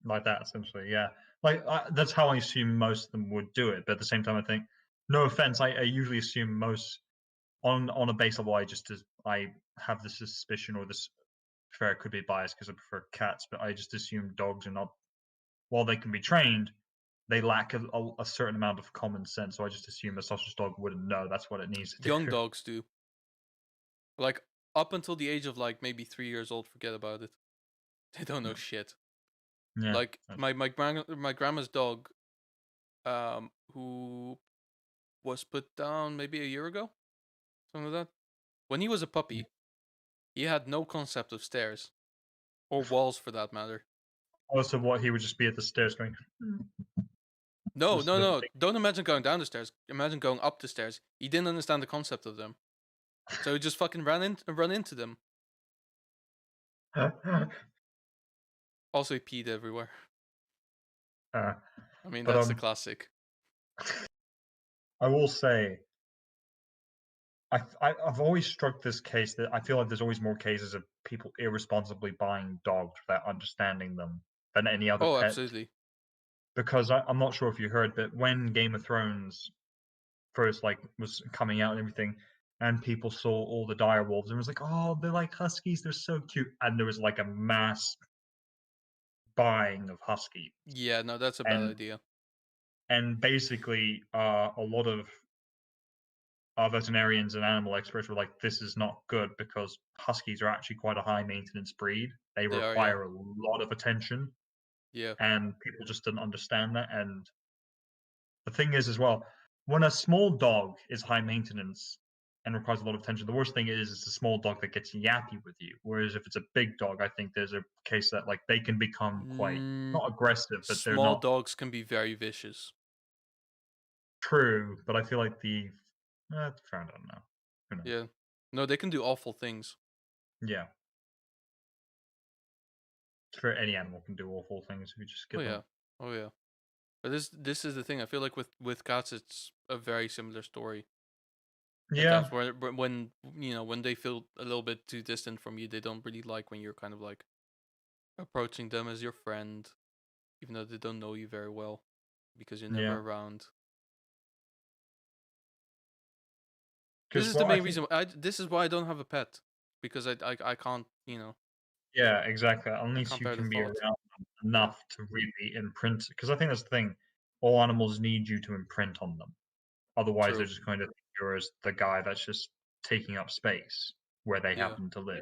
Like that, essentially, yeah. Like, that's how I assume most of them would do it, but at the same time, I think no offense, I usually assume most on a base level, I have the suspicion or this fair it could be biased because I prefer cats, but I just assume dogs are not while they can be trained, they lack a certain amount of common sense, so I just assume a sausage dog wouldn't know that's what it needs to Young do. dogs do. Like up until the age of like maybe 3 years old, forget about it. They don't know shit. Yeah. Like my grandma's dog, who was put down maybe a year ago, something like that. When he was a puppy, he had no concept of stairs or walls for that matter. Also, what he would just be at the stairs going, No, just no, the no. Don't imagine going down the stairs. Imagine going up the stairs. He didn't understand the concept of them. So he just fucking run into them. Also, he peed everywhere. uh, I mean, but that's the classic. I will say I've always struck this case that I feel like there's always more cases of people irresponsibly buying dogs without understanding them than any other Oh, pet. absolutely. Because I'm not sure if you heard, but when Game of Thrones first was coming out and everything, and people saw all the dire wolves and was like, oh, they're like huskies, they're so cute, and there was like a mass buying of huskies, Yeah, no, that's a bad and idea. basically a lot of veterinarians and animal experts were like, this is not good because huskies are actually quite a high maintenance breed. They They are, yeah. require a lot of attention, Yeah. and people just didn't understand that. And the thing is, as well, when a small dog is high maintenance, and requires a lot of attention. The worst thing is it's a small dog that gets yappy with you. Whereas if it's a big dog, I think there's a case that like they can become quite Mm, not aggressive, but they're small not dogs can be very vicious. true. But I feel like fair, I don't know. Who knows? Yeah. No, they can do awful things. Yeah, sure. Any animal can do awful things if you just Oh give them. yeah. Oh yeah. But this is the thing. I feel like with cats, it's a very similar story. At Yeah, times where when when they feel a little bit too distant from you, they don't really like when you're kind of like approaching them as your friend, even though they don't know you very well because you're never yeah. around. This Because is the well, I main think reason. This is why I don't have a pet because I can't yeah, exactly. I Unless can't you bear the can be thought. around them enough to really imprint. Because I think that's the thing. All animals need you to imprint on them. Otherwise, they're True. just going to think you're as the guy that's just taking up space where they Yeah. happen to live,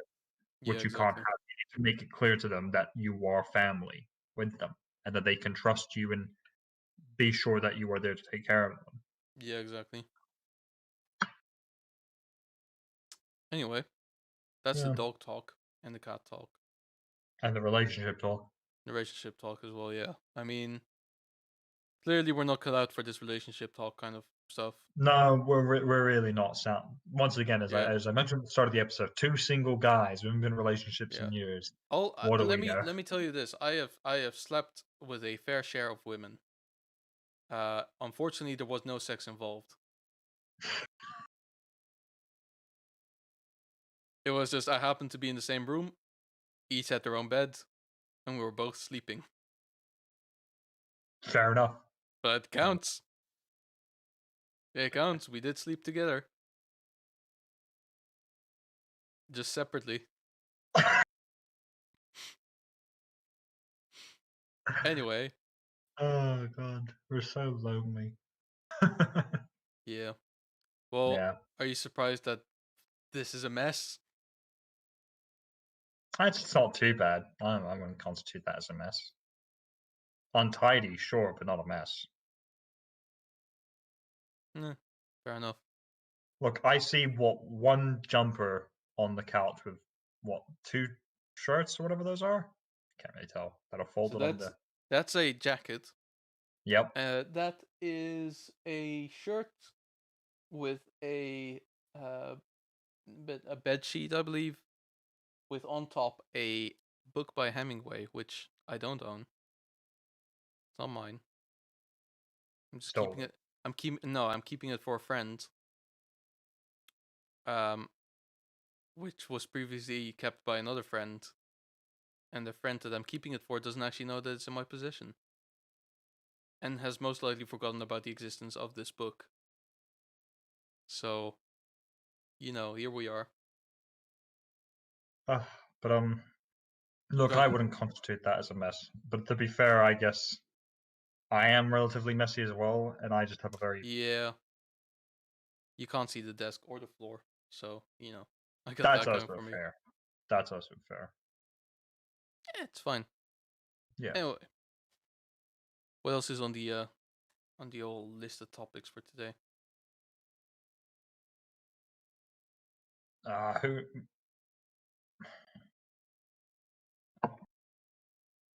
Yeah. which you can't Exactly. have. You need to make it clear to them that you are family with them and that they can trust you and be sure that you are there to take care of them. Yeah. Exactly. Anyway, that's the Yeah. dog talk and the cat talk, And the relationship talk. the relationship talk as well. Yeah. I mean, clearly we're not cut out for this relationship talk kind of stuff. No, we're really not sound. Once again, Yeah. as I mentioned at the start of the episode, two single guys. We haven't been in relationships Yeah. in years. I'll What do we know? let me tell you this. I have slept with a fair share of women. Unfortunately, there was no sex involved. It was just I happened to be in the same room, each had their own bed, and we were both sleeping. Fair enough. But it counts. It counts. We did sleep together, just separately. Anyway, Oh god, we're so lonely. yeah. Well, Yeah, are you surprised that this is a mess? it's not too bad. I wouldn't constitute that as a mess. Untidy, sure, but not a mess. Eh, fair enough. Look, I see what one jumper on the couch with what two shirts or whatever those are. Can't really tell. That are So folded under. that's a jacket. Yep, That is a shirt with uh a bed sheet, I believe, with on top a book by Hemingway, which I don't own. It's not mine. I'm just keeping stolen. it. I'm keeping it for a friend. Um, which was previously kept by another friend, and the friend that I'm keeping it for doesn't actually know that it's in my possession, and has most likely forgotten about the existence of this book. So, here we are. Uh, but look, Go I ahead. wouldn't constitute that as a mess. But to be fair, I guess I am relatively messy as well, and I just have a very. Yeah, you can't see the desk or the floor, so I got That's that going also for me. fair. That's also fair. Yeah, it's fine. Yeah. Anyway, what else is on the old list of topics for today? Who?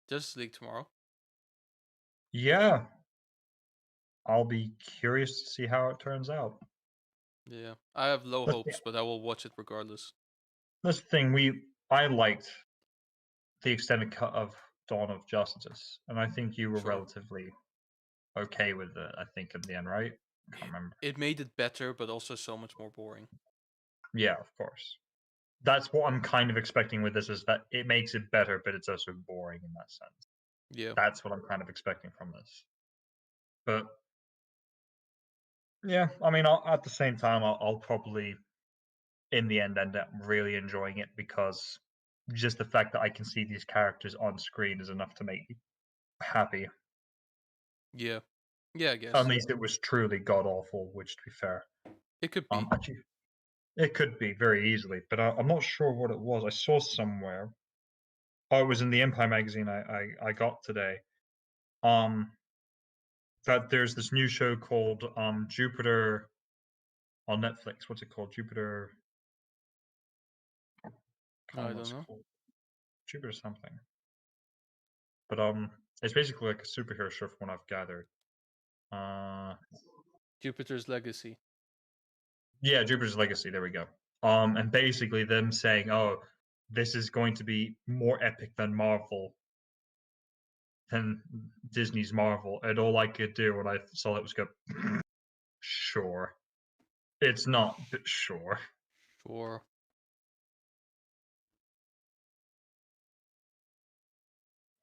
Justice League tomorrow. Yeah, I'll be curious to see how it turns out. Yeah, I have low That's the, hopes, but I will watch it regardless. that's the thing. I liked the extended cut of Dawn of Justice, and I think you were Sure. relatively okay with it. I think in the end, right? I can't remember. It made it better, but also so much more boring. Yeah, of course. That's what I'm kind of expecting with this is that it makes it better, but it's also boring in that sense. Yeah. That's what I'm kind of expecting from this. But yeah, I mean, at the same time, I'll probably in the end up really enjoying it because just the fact that I can see these characters on screen is enough to make me happy. Yeah. Yeah, I guess. Unless it was truly god awful, which to be fair, It could be. actually it could be very easily, but I'm not sure what it was. I saw somewhere. Oh, it was in the Empire magazine I got today. Um, that there's this new show called Jupiter. on Netflix. What's it called? Jupiter. Can't I remember what don't it's know. called. Jupiter something. But it's basically like a superhero show from what I've gathered. Jupiter's Legacy. Yeah, Jupiter's Legacy. There we go. And basically them saying, "Oh, this is going to be more epic than Disney's Marvel." And all I could do when I saw it was go, "Sure." It's not, but sure. Sure.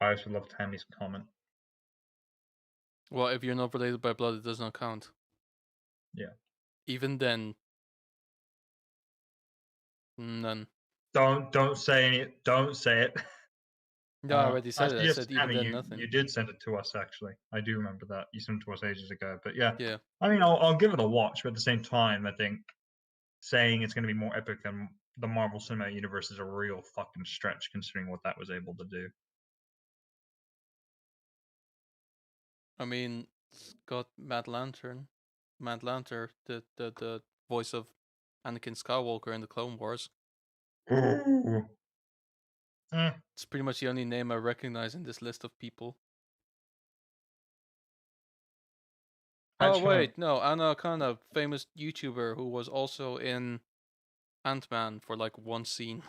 I also love Tammy's comment. Well, if you're not related by blood, it does not count. Yeah. Even then, none. Don't say it. Don't say it. No, I already said it. Actually, I yes, said even Tammy, then, you nothing. you did send it to us. Actually, I do remember that you sent it to us ages ago. But yeah, Yeah. I mean, I'll give it a watch. But at the same time, I think saying it's going to be more epic than the Marvel Cinematic Universe is a real fucking stretch, considering what that was able to do. I mean, it's got Matt Lantern, the voice of Anakin Skywalker in the Clone Wars. Ooh. It's pretty much the only name I recognize in this list of people. Oh wait, no, Anna Kana, famous YouTuber who was also in Ant-Man for like one scene.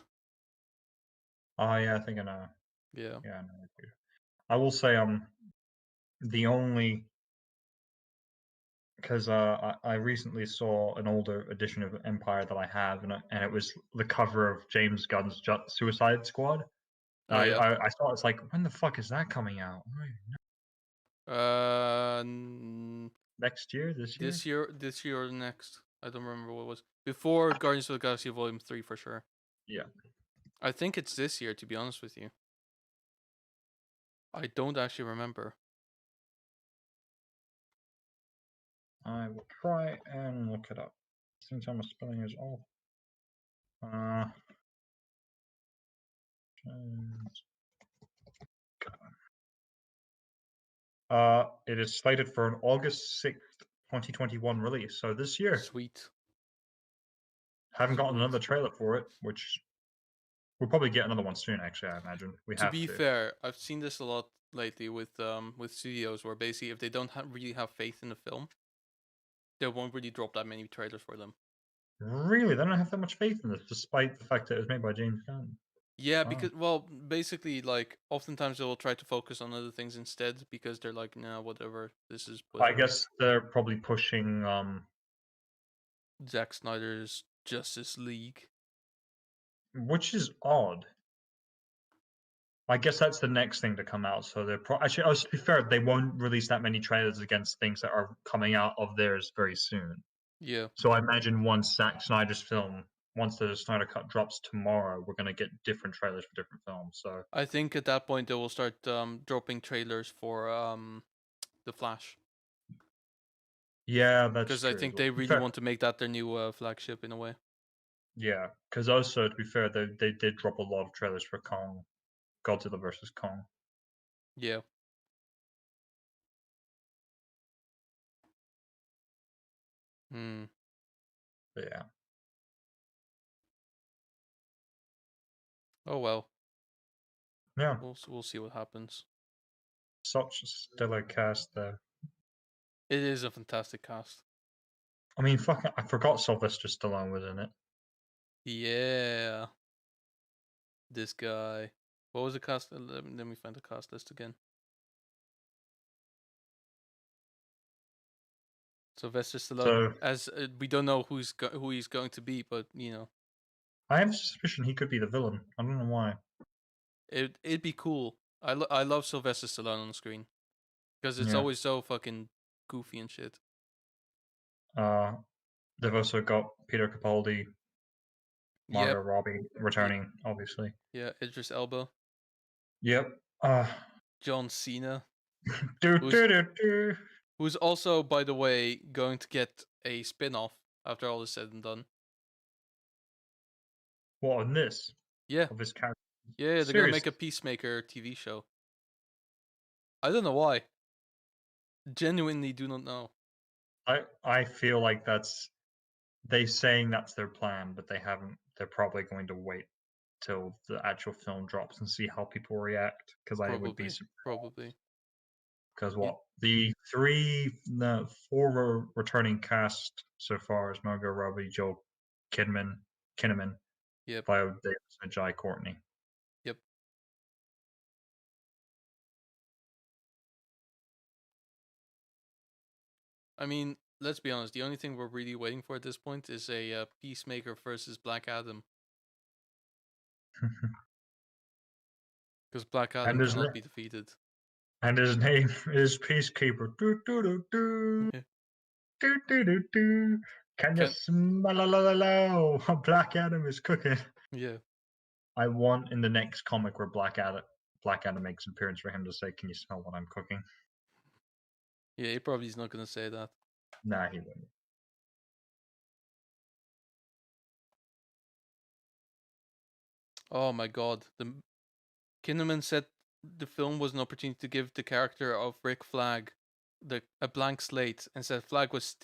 Oh yeah, I think I know. Yeah. Yeah, I know. I will say the only because I recently saw an older edition of Empire that I have, and it was the cover of James Gunn's Suicide Squad. Oh yeah. I saw it's like, when the fuck is that coming out? Next year? This year? This year or next. I don't remember what it was. Before Guardians of the Galaxy Volume 3 for sure. Yeah. I think it's this year, to be honest with you. I don't actually remember. I will try and look it up. Since my spelling is off. It is slated for an August 6th, 2021 release. So this year. Sweet. Haven't gotten Sweet. another trailer for it, which we'll probably get another one soon. Actually, I imagine we To have be to. fair, I've seen this a lot lately with studios where basically if they don't really have faith in the film, they won't really drop that many trailers for them. Really, they don't have that much faith in this, despite the fact that it was made by James Gunn. Yeah, because basically, like oftentimes they will try to focus on other things instead because they're like, nah, whatever. This is I whatever. guess they're probably pushing. Zack Snyder's Justice League. Which is odd. I guess that's the next thing to come out. So they're actually, oh, to be fair, they won't release that many trailers against things that are coming out of theirs very soon. Yeah. So I imagine once Zack Snyder's film, once the Snyder Cut drops tomorrow, we're going to get different trailers for different films. So I think at that point they will start dropping trailers for the Flash. yeah, that's Because I true as think well. they To be really fair, want to make that their new flagship in a way. yeah, because also to be fair, they did drop a lot of trailers for Kong, Godzilla versus Kong. Yeah. Hmm. But yeah. Oh well. Yeah. We'll see what happens. Such a stellar cast there. It is a fantastic cast. I mean, fucking, I forgot Sylvester Stallone was in it. Yeah. This guy. What was the cast? Let me find the cast list again. Sylvester Stallone, So as we don't know who he's going to be, but you know, I have a suspicion he could be the villain. I don't know why. it'd be cool. I love Sylvester Stallone on the screen because it's Yeah. always so fucking goofy and shit. They've also got Peter Capaldi, Margot Yep. Robbie returning, obviously. Yeah. Idris Elba, Yep. John Cena, Do who's do do do. who's also, by the way, going to get a spin-off after all is said and done. What on this Yeah. of his character? Yeah, they're gonna make Seriously, a Peacemaker TV show. I don't know why. Genuinely do not know. I feel like that's they saying that's their plan, but they haven't. They're probably going to wait till the actual film drops and see how people react. Because I would be Probably, probably. because You, what the four returning cast so far is Margot Robbie, Joel Kinnaman, yep, Viola Davis, and Jai Courtney. yep. I mean, let's be honest. The only thing we're really waiting for at this point is a Peacemaker versus Black Adam, because Black Adam and his cannot be defeated. and his name is Peacekeeper. Do do do do do do do do. Can you Can smell Black Adam is cooking? yeah, I want in the next comic where Black Adam makes an appearance for him to say, "Can you smell what I'm cooking?" yeah. He probably is not gonna say that. Nah, he wouldn't. Oh my god, the Kinnaman said the film was an opportunity to give the character of Rick Flag a blank slate, and said Flag was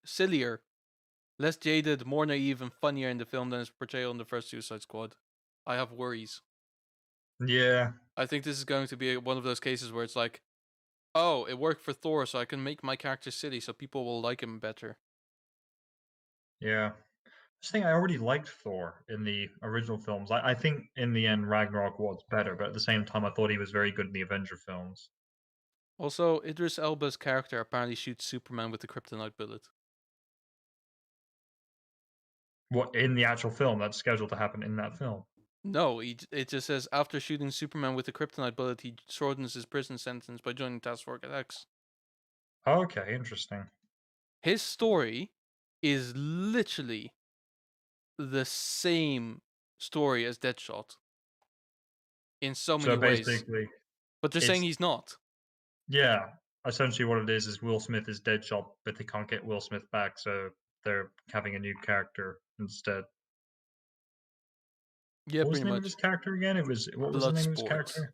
sillier, less jaded, more naive, and funnier in the film than his portrayal in the first Suicide Squad. I have worries. Yeah, I think this is going to be one of those cases where it's like, oh, it worked for Thor, so I can make my character silly, so people will like him better. yeah. This thing I already liked Thor in the original films. I think in the end Ragnarok was better, but at the same time I thought he was very good in the Avenger films. Also, Idris Elba's character apparently shoots Superman with the kryptonite bullet. What in the actual film that's scheduled to happen in that film? No, it just says after shooting Superman with the kryptonite bullet, he shortens his prison sentence by joining Task Force X. Okay, interesting. His story is literally the same story as Deadshot in so many So ways, basically, but they're saying it's he's not. yeah. Essentially, what it is Will Smith is Deadshot, but they can't get Will Smith back, so they're having a new character instead. Yeah, What was pretty the name of his much. character again? It was what was the name of his Bloodsport. character?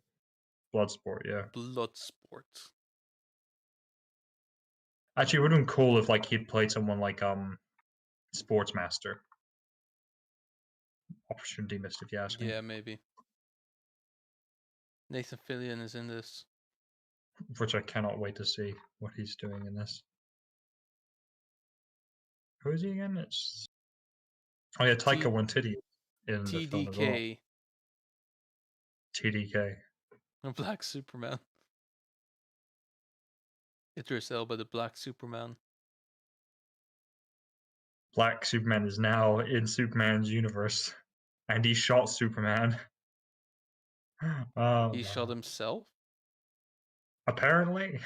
Bloodsport. Yeah. Bloodsport. Actually, it would have been cool if like he'd played someone like Sportsmaster. Opportunity missed, if you ask me. Yeah, maybe. Nathan Fillion is in this. Which I cannot wait to see what he's doing in this. Who is he again? It's oh yeah, Taika T Waititi in the film as well. TDK. TDK. Black Superman. Idris Elba, the Black Superman. Black Superman is now in Superman's universe, and he shot Superman. Oh He shot no! himself? Apparently,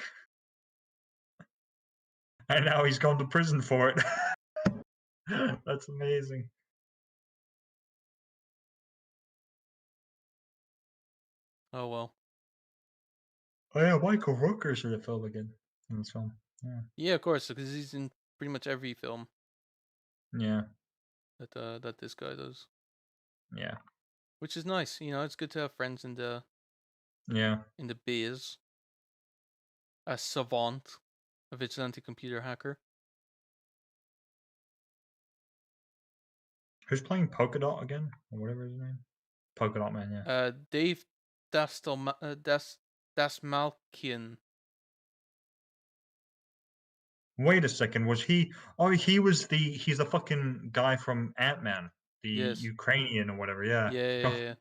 and now he's gone to prison for it. That's amazing. Oh well. Oh yeah, Michael Rooker's in the film again. In this film, yeah, Yeah, of course, because he's in pretty much every film yeah, that this guy does. yeah, Which is nice, you know, it's good to have friends yeah. in the biz. A savant, a vigilante computer hacker. Who's playing Polka Dot again, or whatever his name? Polka Dot Man, yeah. Dave Dasmalkian. Wait a second, was he? Oh, he's the fucking guy from Ant Man, the Yes. Ukrainian or whatever. Yeah. Yeah, yeah, yeah.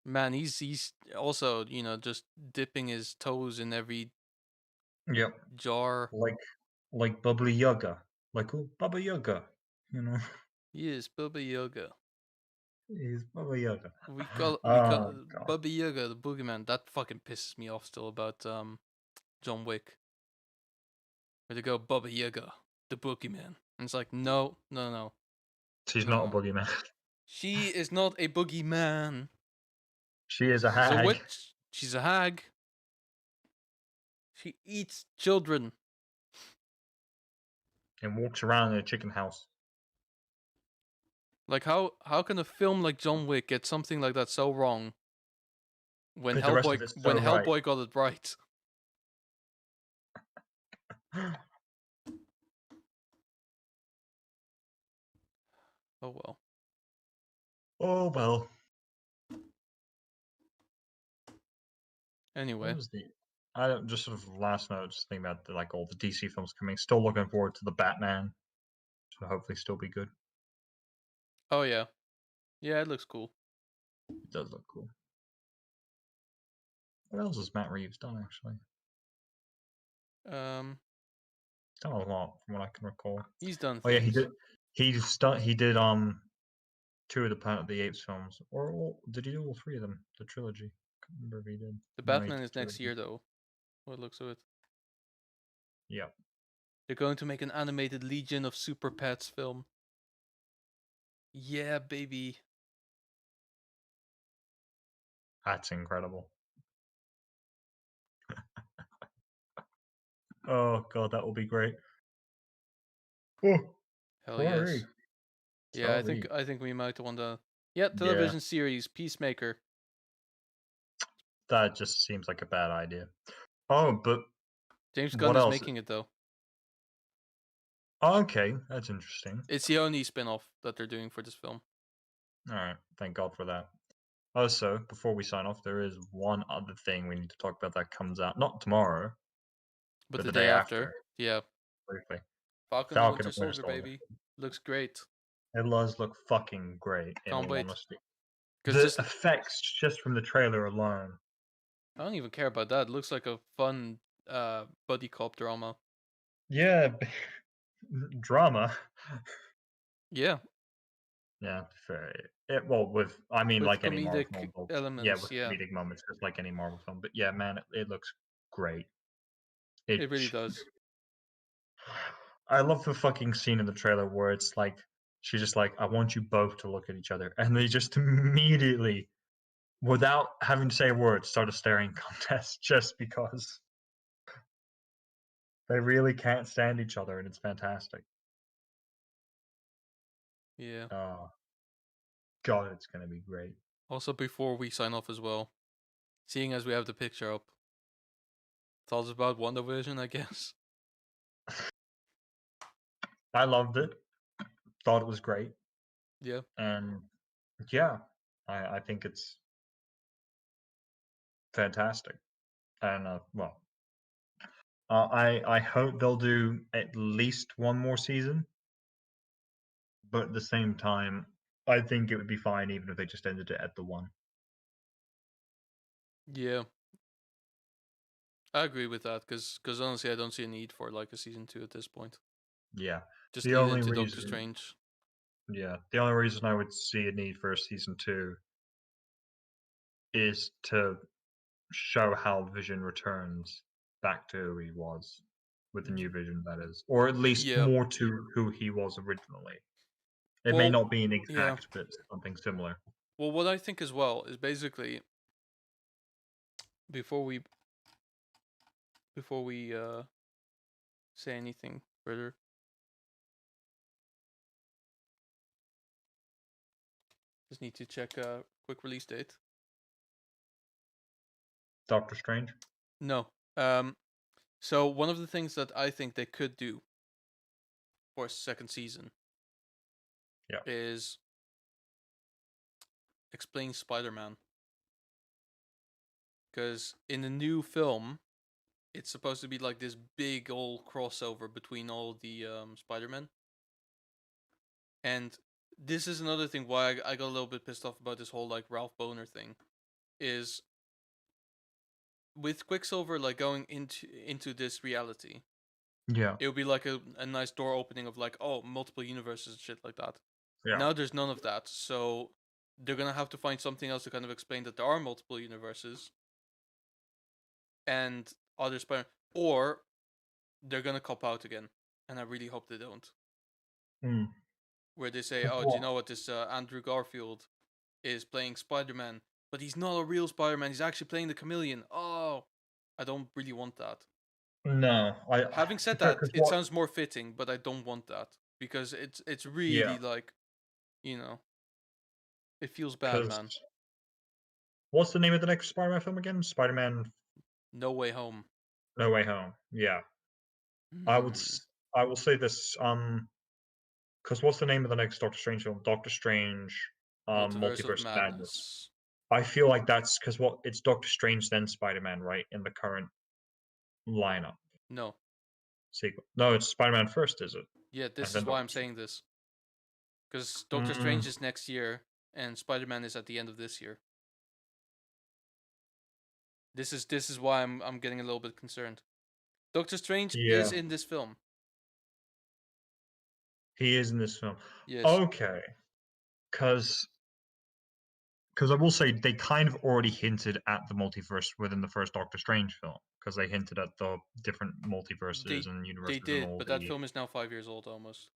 Man, he's also, you know, just dipping his toes in every Yep. jar. Like Bubbly Yoga, like oh, Baba Yoga, you know. Yes, Baba Yaga. He's Baba Yoga. We call Oh god. Baba Yaga the boogeyman. That fucking pisses me off still about John Wick. Where they go Baba Yaga, the boogeyman. And it's like, no, no, no, She's no, not a no. boogeyman. She is not a boogeyman. She is a She's a hag witch. She's a hag. She eats children. and walks around in a chicken house. Like how can a film like John Wick get something like that so wrong when Because the rest of it's so right. Hellboy got it right? Oh well. Oh well. What Anyway. was the? I don't just sort of last note. Just think about like all the DC films coming. Still looking forward to the Batman. So hopefully still be good. Oh yeah. Yeah, it looks cool. It does look cool. What else has Matt Reeves done actually? Um, Done a lot from what I can recall. he's done Oh yeah, he things. did. He did two of the Planet of the Apes films, or did he do all three of them? The trilogy. Can't remember if he did. The No, he Batman did is two next of them. year though. What looks of it. Yeah, They're going to make an animated Legion of Super Pets film. Yeah, baby. that's incredible. Oh god, that will be great. Oh, Hell sorry, yes. Yeah, sorry. I think we might want to. Yeah, Yeah, television series Peacemaker. that just seems like a bad idea. Oh, but James Gunn what is else? making it though. Oh, okay, that's interesting. It's the only spin-off that they're doing for this film. All right, thank God for that. Also, before we sign off, there is one other thing we need to talk about that comes out not tomorrow, But but the the day day after, after. yeah, Briefly, Falcon and the Falcon Winter and Winter Soldier, Soldier. baby. Looks great. It does look fucking great, in Can't all wait. honesty. Because The this, effects just from the trailer alone. I don't even care about that. It looks like a fun buddy cop drama. Yeah, drama. Yeah, Yeah, fair. Well, with I mean, with like any Marvel comedic film, yeah, elements. with Yeah, comedic moments, just like any Marvel film. But yeah, man, it looks great. It. it really does. I love the fucking scene in the trailer where it's like she's just like, "I want you both to look at each other," and they just immediately, without having to say a word, start a staring contest just because they really can't stand each other, and it's fantastic. Yeah. Oh god, it's gonna be great. Also, before we sign off as well, seeing as we have the picture up, thoughts about WandaVision, I guess. I loved it. Thought it was great, Yeah. and yeah, I think it's fantastic. And well, I hope they'll do at least one more season, but at the same time, I think it would be fine even if they just ended it at the one. Yeah. I agree with that because honestly, I don't see a need for like a season 2 at this point. Yeah. Just The lead only into Doctor reason, Strange. yeah, the only reason I would see a need for a season two is to show how Vision returns back to who he was with the new Vision, that is, or at least Yeah. more to who he was originally. It may Well, not be an yeah. exact, but something similar. Well, what I think as well is basically before we before we say anything further, just need to check a quick release date. Doctor Strange. No. So one of the things that I think they could do for a second season Yeah. is explain Spider-Man. Because in the new film, it's supposed to be like this big old crossover between all the Spider-Men. And this is another thing why I got a little bit pissed off about this whole like Ralph Boner thing. Is with Quicksilver like going into this reality, Yeah. it would be like a nice door opening of like, oh, multiple universes and shit like that. Yeah. Now there's none of that, so they're gonna have to find something else to kind of explain that there are multiple universes and other Spider, or they're gonna cop out again, and I really hope they don't. Hmm. Where they say, With "Oh, do you what? know what? This Andrew Garfield is playing Spider-Man, but he's not a real Spider-Man. He's actually playing the Chameleon." Oh, I don't really want that. No, I. Having To be said fair, that, because it what? sounds more fitting, but I don't want that because it's Yeah, really like, you know, it feels bad, because man. what's the name of the next Spider-Man film again? Spider-Man: No Way Home. No Way Home. Yeah, I would. Hmm. I will say this. because what's the name of the next Doctor Strange film? Doctor Strange, Multiverse of Multiverse of Madness. Madness. I feel like that's because it's Doctor Strange then Spider-Man, right? In the current lineup No. sequel. No, it's Spider-Man first, is it? Yeah, this And is then why Doctor I'm Strange. saying this. Because Doctor Strange Mm, is next year, and Spider-Man is at the end of this year. This is why I'm getting a little bit concerned. Doctor Strange is yeah, in this film. he is in this film. Yes. Okay, because I will say they kind of already hinted at the multiverse within the first Doctor Strange film because they hinted at the different multiverses They and they universes and did, all but that the. film is now 5 years old almost,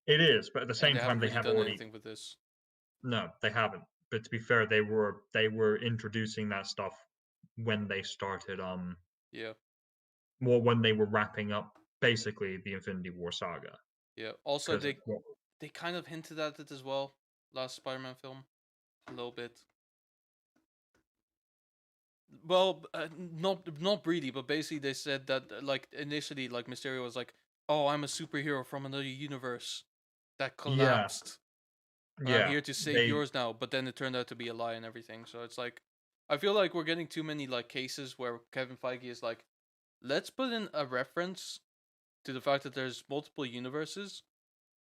It is, but at the and same they time, haven't they really have done already. anything with this. No, they haven't. But to be fair, they were introducing that stuff when they started. Yeah, Well, when they were wrapping up basically the Infinity War saga. yeah. Also, Because they kind of hinted at it as well. Last Spider-Man film, a little bit. Well, not really, but basically they said that like initially, like Mysterio was like, "Oh, I'm a superhero from another universe that yeah, collapsed, but I'm yeah, here to save they yours now." But then it turned out to be a lie and everything. So it's like, I feel like we're getting too many like cases where Kevin Feige is like, "Let's put in a reference to the fact that there's multiple universes,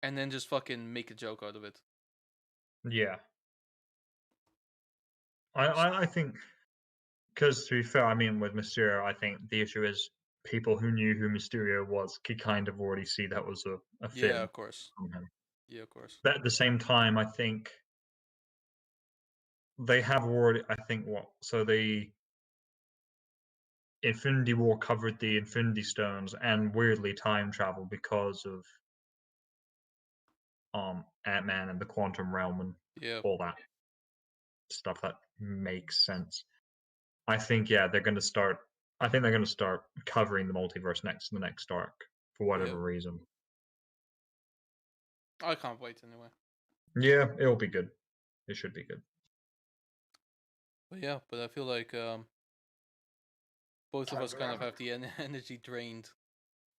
and then just fucking make a joke out of it." yeah. I think because to be fair, I mean with Mysterio, I think the issue is people who knew who Mysterio was could kind of already see that was a Yeah, film of course. from him. Yeah, of course. But at the same time, I think they have already. I think what so the Infinity War covered the Infinity Stones and weirdly time travel because of Ant-Man and the quantum realm and Yeah, all that stuff that makes sense. I think yeah, they're going to start. I think they're going to start covering the multiverse next in the next arc for yeah. whatever reason. I can't wait anyway. Yeah, it'll be good. It should be good. But yeah, but I feel like both of Time us to kind of wrap. have the energy drained,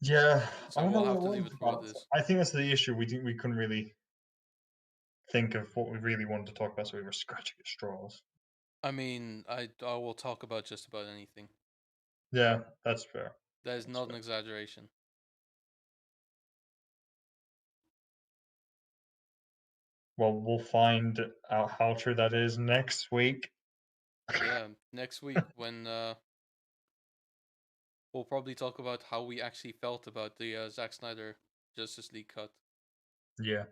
Yeah, I so don't know we'll have what to we leave wanted it to for with talk. this. I think that's the issue. We couldn't really think of what we really wanted to talk about, so we were scratching at straws. I mean, I will talk about just about anything. Yeah, that's fair. That is That's not an fair. exaggeration. Well, we'll find out how true that is next week. Yeah, next week when we'll probably talk about how we actually felt about the Zack Snyder Justice League cut. Yeah.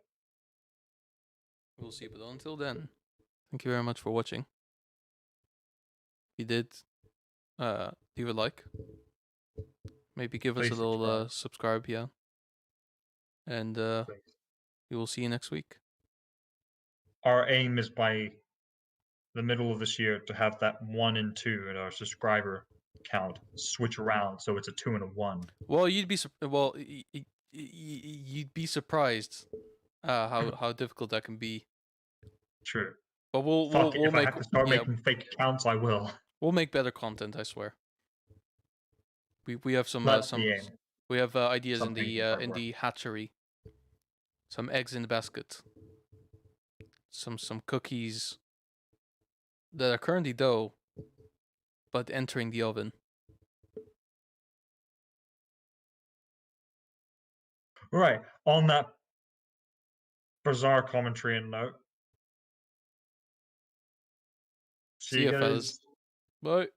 We'll see, but until then, thank you very much for watching. If you did, leave a like. Maybe give us a Please little subscribe. subscribe, yeah. And Please. we will see you next week. Our aim is by the middle of this year to have that 1 and 2 in our subscriber count switch around so it's a 2 and a 1. Well, you'd be surprised how difficult that can be. True. But we'll we'll Fuck it, we'll if I make have to start yeah making fake accounts, I will. we'll make better content. I swear. We have That's the aim. we have ideas Something to start in working. the hatchery. Some eggs in the basket. Some cookies that are currently dough, but entering the oven. Right. On that bizarre commentary and note, see See you ya, fellas. guys. Bye.